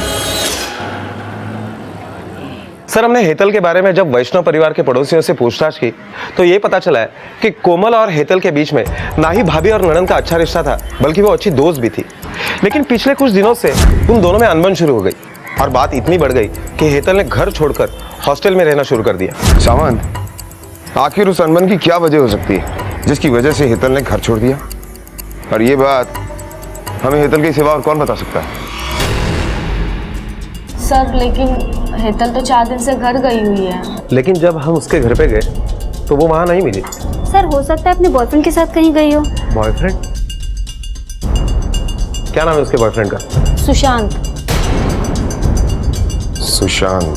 सर, हमने हेतल के बारे में जब वैष्णव परिवार के पड़ोसियों से पूछताछ की तो ये पता चला है कि कोमल और हेतल के बीच में ना ही भाभी और ननद का अच्छा रिश्ता था, बल्कि वो अच्छी दोस्त भी थी। लेकिन पिछले कुछ दिनों से उन दोनों में अनबन शुरू हो गई, और बात इतनी बढ़ गई कि हेतल ने घर छोड़कर हॉस्टल में रहना शुरू कर दिया। सावंत, आखिर उस अनबन की क्या वजह हो सकती है जिसकी वजह से हेतल ने घर छोड़ दिया? और ये बात हमें हेतल के सिवा और कौन बता सकता है? सर, लेकिन हेतल तो 4 दिन से घर गई हुई है। लेकिन जब हम उसके घर पे गए तो वो वहां नहीं मिली। सर, हो सकता है अपने बॉयफ्रेंड के साथ कहीं गई हो। बॉयफ्रेंड? क्या नाम है उसके बॉयफ्रेंड का? सुशांत। सुशांत?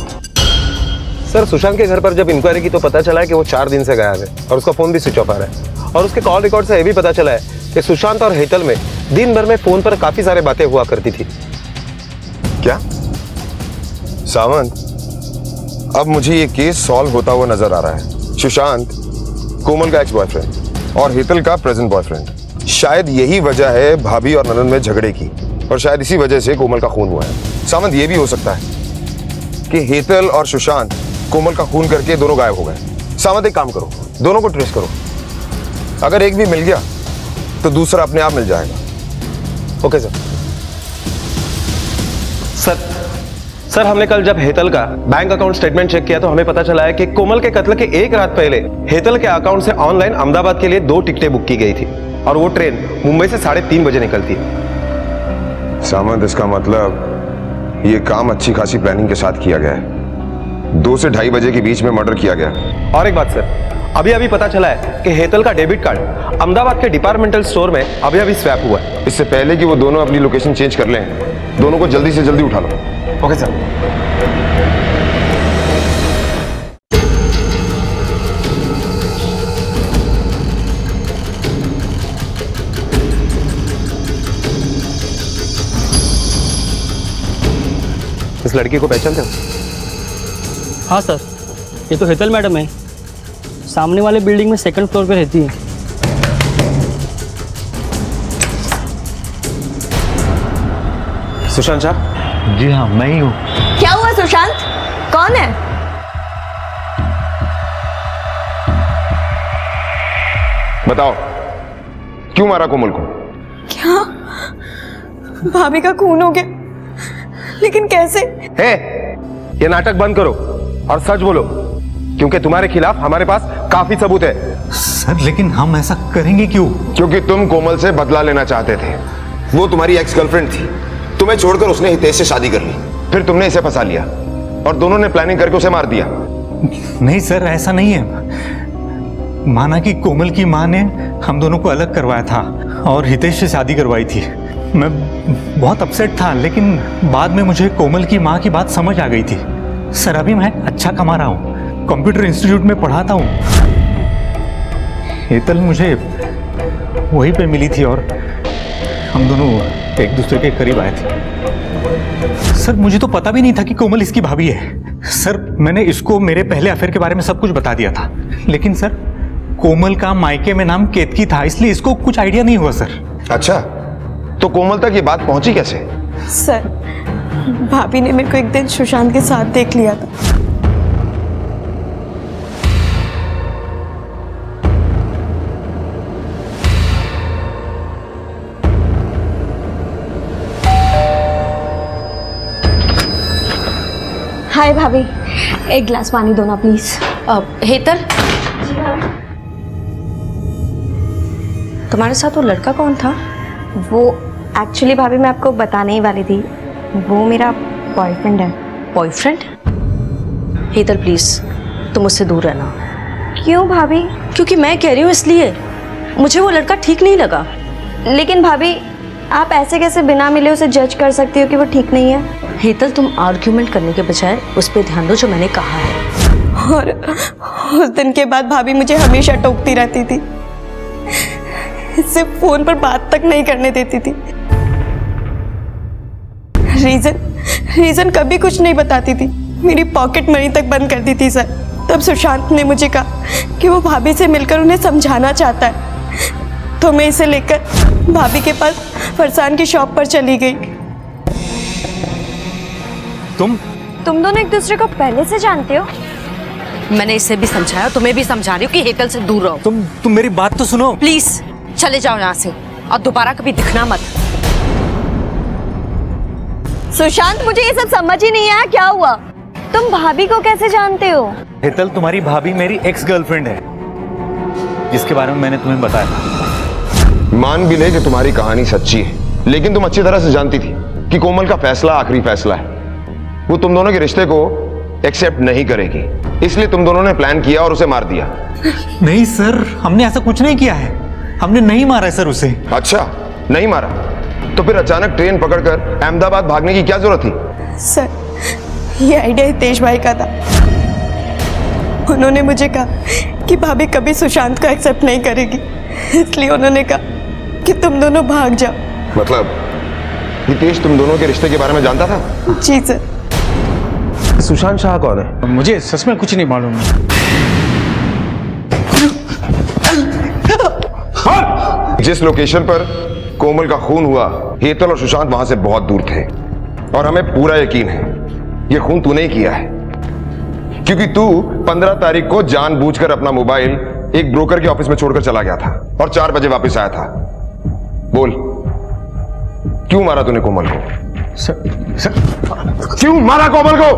सर, सुशांत के घर पर जब इंक्वायरी की तो पता चला है कि वो 4 दिन से गायब है, और उसका फोन भी स्विच ऑफ आ रहा है। और उसके कॉल रिकॉर्ड से यह भी पता चला है कि सुशांत और हेतल में दिन भर में फोन पर काफी सारे बातें हुआ करती थी। क्या? सावंत, अब मुझे ये केस सॉल्व होता हुआ नजर आ रहा है। सुशांत कोमल का एक्स बॉयफ्रेंड और हेतल का प्रेजेंट बॉयफ्रेंड। शायद यही वजह है भाभी और ननद में झगड़े की, और शायद इसी वजह से कोमल का खून हुआ है। सावंत, ये भी हो सकता है कि हेतल और सुशांत कोमल का खून करके दोनों गायब हो गए। सावंत, एक काम करो, दोनों को ट्रेस करो। अगर एक भी मिल गया तो दूसरा अपने आप मिल जाएगा। ओके सर, हमने कल जब हेतल का बैंक अकाउंट स्टेटमेंट चेक किया तो हमें पता चला है कि कोमल के कत्ल के एक रात पहले हेतल के अकाउंट से ऑनलाइन अहमदाबाद के लिए 2 टिकटें बुक की गई थी, और वो ट्रेन मुंबई से 3:30 बजे निकलती है। सावंत, इसका मतलब ये काम अच्छी खासी प्लानिंग के साथ किया गया है। 2 से 2:30 बजे के बीच में मर्डर किया गया। और एक बात सर, अभी पता चला है कि हेतल का डेबिट कार्ड अहमदाबाद के डिपार्टमेंटल स्टोर में अभी स्वैप हुआ है। इससे पहले कि वो दोनों अपनी लोकेशन चेंज कर लें, दोनों को जल्दी से जल्दी उठा लो। Okay sir. इस लड़की को पहचानते हो? हाँ सर, ये तो हेतल मैडम है, सामने वाले बिल्डिंग में 2nd फ्लोर पे रहती है। सुशांत शाह? जी हाँ, मैं ही हूँ। क्या हुआ सुशांत? कौन है? बताओ, क्यों मारा कोमल को? क्या भाभी का खून हो गया? लेकिन कैसे? ये नाटक बंद करो और सच बोलो, क्योंकि तुम्हारे खिलाफ हमारे पास काफी सबूत है। सर लेकिन हम ऐसा करेंगे क्यों? क्योंकि तुम कोमल से बदला लेना चाहते थे। वो तुम्हारी एक्स गर्लफ्रेंड थी, तुम्हें छोड़कर उसने हितेश से शादी कर ली, फिर तुमने इसे फंसा लिया और दोनों ने प्लानिंग करके उसे मार दिया। नहीं सर, ऐसा नहीं है। माना कि कोमल की माँ ने हम दोनों को अलग करवाया था और हितेश से शादी करवाई थी। मैं बहुत अपसेट था, लेकिन बाद में मुझे कोमल की माँ की बात समझ आ गई थी। सर अभी मैं अच्छा कमा रहा हूँ, कंप्यूटर इंस्टीट्यूट में पढ़ाता हूँ। हेतल मुझे वहीं पे मिली थी और हम दोनों एक दूसरे के करीब आए थे। सर मुझे तो पता भी नहीं था कि कोमल इसकी भाभी है। सर मैंने इसको मेरे पहले अफेयर के बारे में सब कुछ बता दिया था, लेकिन सर कोमल का मायके में नाम केतकी था, इसलिए इसको कुछ आइडिया नहीं हुआ सर। अच्छा, तो कोमल तक ये बात पहुंची कैसे? सर भाभी ने मेरे को एक दिन सुशांत के साथ देख लिया था। हाय भाभी, एक गिलास पानी दो ना प्लीज। हेतल, तुम्हारे साथ वो लड़का कौन था? वो एक्चुअली भाभी मैं आपको बताने ही वाली थी, वो मेरा बॉयफ्रेंड है। बॉयफ्रेंड? हेतल प्लीज तुम उससे दूर रहना। क्यों भाभी? क्योंकि मैं कह रही हूँ इसलिए, मुझे वो लड़का ठीक नहीं लगा। लेकिन भाभी आप ऐसे कैसे बिना मिले उसे जज कर सकती हो कि वो ठीक नहीं है? हेतल तुम आर्ग्यूमेंट करने के बजाय उस पर ध्यान दो जो मैंने कहा है। और उस दिन के बाद भाभी मुझे हमेशा टोकती रहती थी, इससे फोन पर बात तक नहीं करने देती थी। रीजन कभी कुछ नहीं बताती थी, मेरी पॉकेट मनी तक बंद कर दी थी सर। तब सुशांत ने मुझे कहा कि वो भाभी से मिलकर उन्हें समझाना चाहता है, तो मैं इसे लेकर भाभी के पास फरसान की शॉप पर चली गई। तुम दोनों एक दूसरे को पहले से जानते हो? मैंने इसे भी समझाया, तुम्हें भी समझा रही हूँ कि हेतल से दूर रहो। तुम मेरी बात तो सुनो प्लीज, चले जाओ यहाँ से और दोबारा कभी दिखना मत। सुशांत मुझे ये सब समझ ही नहीं आया, क्या हुआ? तुम भाभी को कैसे जानते हो? हेतल तुम्हारी भाभी मेरी एक्स गर्लफ्रेंड है, जिसके बारे में मैंने तुम्हें बताया था। मान भी ले कि तुम्हारी कहानी सच्ची है, लेकिन तुम अच्छी तरह से जानती थी कि कोमल का फैसला आखिरी फैसला है। वो तुम दोनों के रिश्ते को एक्सेप्ट नहीं करेगी, इसलिए तुम दोनों ने प्लान किया और उसे मार दिया। नहीं सर, हमने ऐसा कुछ नहीं किया है, हमने नहीं मारा है सर उसे। अच्छा, नहीं मारा तो फिर अचानक ट्रेन पकड़कर अहमदाबाद भागने की क्या जरूरत थी? सर ये आइडिया हितेश भाई का था। उन्होंने मुझे कहा कि भाभी कभी सुशांत को एक्सेप्ट नहीं करेगी, इसलिए उन्होंने कहा कि तुम दोनों भाग जाओ। मतलब हितेश तुम दोनों के रिश्ते के बारे में जानता था? जी सर। सुशांत शाह कौन है? मुझे सच में कुछ नहीं मालूम। जिस लोकेशन पर कोमल का खून हुआ, हेतल और सुशांत वहां से बहुत दूर थे और हमें पूरा यकीन है ये खून तूने ही किया है, क्योंकि तू 15 तारीख को जानबूझकर अपना मोबाइल एक ब्रोकर के ऑफिस में छोड़कर चला गया था और 4 बजे वापस आया था। बोल, क्यों मारा तूने कोमल को? सर क्यों मारा कोमल को?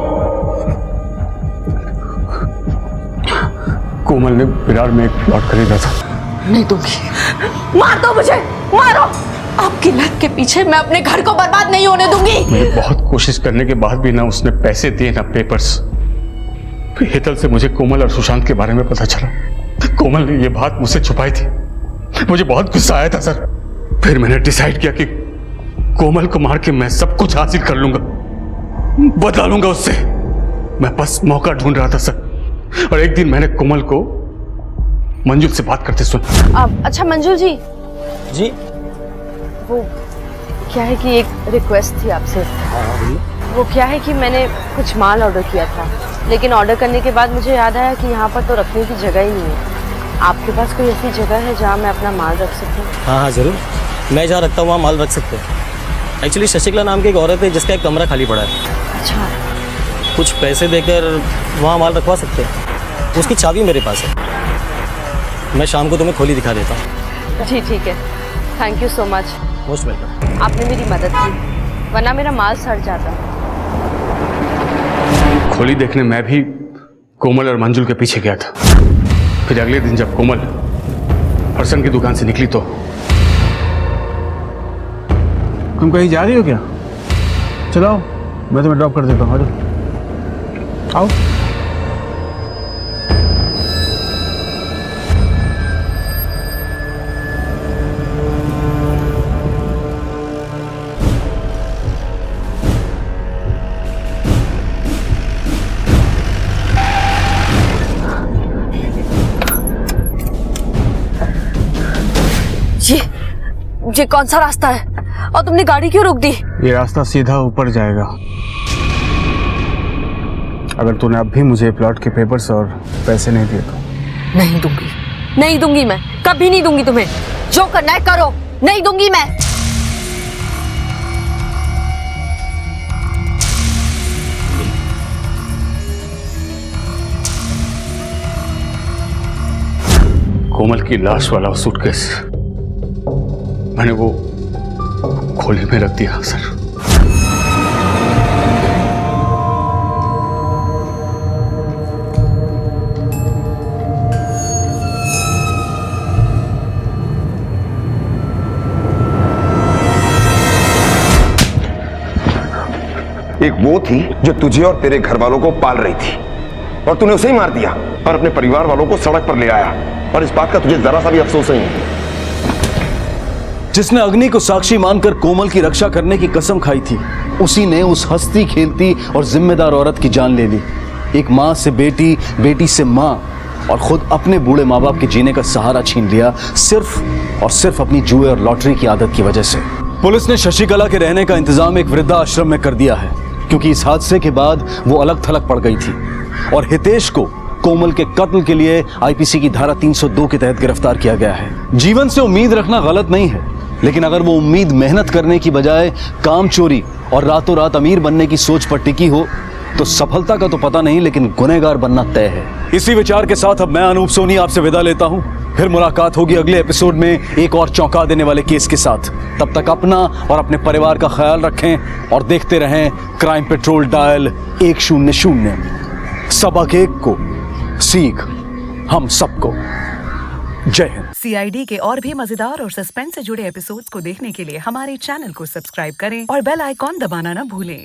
कोमल ने विरार में एक प्लॉट खरीदा था। नहीं दूंगी, मार दो मुझे, मारो। आपकी लत के पीछे मैं अपने घर को बर्बाद नहीं होने दूंगी। मैंने बहुत कोशिश करने के बाद भी ना उसने पैसे दिए ना पेपर्स। हेतल से मुझे कोमल और सुशांत के बारे में पता चला। कोमल ने ये बात मुझसे छुपाई थी। मुझे बहुत गुस्सा आया था सर। फिर मैंने डिसाइड किया कि कोमल को मार के मैं सब कुछ हासिल कर लूंगा, बदला लूंगा उससे। मैं बस मौका ढूंढ रहा था सर, और एक दिन मैंने कोमल को मंजुल से बात करते सुना। अच्छा मंजुल जी, जी वो क्या है कि एक रिक्वेस्ट थी आपसे। वो क्या है कि मैंने कुछ माल ऑर्डर किया था, लेकिन ऑर्डर करने के बाद मुझे याद आया कि यहाँ पर तो रखने की जगह ही नहीं है। आपके पास कोई ऐसी जगह है जहाँ मैं अपना माल रख सकूँ? हाँ हाँ ज़रूर, मैं जहाँ रखता हूँ वहाँ माल रख सकते हैं। एक्चुअली शशिकला नाम की एक औरत है जिसका एक कमरा खाली पड़ा है। अच्छा। कुछ पैसे देकर वहाँ माल रखवा सकते हैं। उसकी चाबी मेरे पास है, मैं शाम को तुम्हें खोली दिखा देता हूँ। जी ठीक है, thank you so much. Most welcome. आपने मेरी मदद की, वरना मेरा माल सड़ जाता। खोली देखने मैं भी कोमल और मंजुल के पीछे गया था। फिर अगले दिन जब कोमल फरसन की दुकान से निकली तो तुम कहीं जा रही हो क्या? चलो आओ, मैं तुम्हें ड्रॉप कर देता हूँ। आओ। ये कौन सा रास्ता है और तुमने गाड़ी क्यों रोक दी? ये रास्ता सीधा ऊपर जाएगा। अगर तूने अब भी मुझे प्लॉट के पेपर्स और पैसे नहीं दिए तो। नहीं दूंगी, नहीं दूंगी, मैं कभी नहीं दूंगी तुम्हें। जो करना है करो, नहीं दूंगी मैं। कोमल की लाश वाला सूटकेस मैंने वो खोली में रख दिया सर। एक वो थी जो तुझे और तेरे घर वालों को पाल रही थी और तूने उसे ही मार दिया और अपने परिवार वालों को सड़क पर ले आया, और इस बात का तुझे जरा सा भी अफसोस नहीं है। जिसने अग्नि को साक्षी मानकर कोमल की रक्षा करने की कसम खाई थी, उसी ने उस हंसती खेलती और जिम्मेदार औरत की जान ले ली। एक माँ से बेटी, बेटी से माँ, और खुद अपने बूढ़े माँ बाप के जीने का सहारा छीन लिया, सिर्फ और सिर्फ अपनी जुए और लॉटरी की आदत की वजह से। पुलिस ने शशिकला के रहने का इंतजाम एक वृद्धाश्रम में कर दिया है, क्योंकि इस हादसे के बाद वो अलग थलग पड़ गई थी। और हितेश को कोमल के कत्ल के लिए आईपीसी की धारा 302 के तहत गिरफ्तार किया गया है। जीवन से उम्मीद रखना गलत नहीं है, लेकिन अगर वो उम्मीद मेहनत करने की बजाय काम चोरी और रातों रात अमीर बनने की सोच पर टिकी हो तो सफलता का तो पता नहीं, लेकिन गुनहगार बनना तय है। इसी विचार के साथ अब मैं अनूप सोनी आपसे विदा लेता हूं। फिर मुलाकात होगी अगले एपिसोड में एक और चौंका देने वाले केस के साथ। तब तक अपना और अपने परिवार का ख्याल रखें और देखते रहें क्राइम पेट्रोल डायल 100। सबक एक को सीख हम सबको। जय हिंद। CID के और भी मजेदार और सस्पेंस से जुड़े एपिसोड्स को देखने के लिए हमारे चैनल को सब्सक्राइब करें और बेल आइकॉन दबाना न भूलें।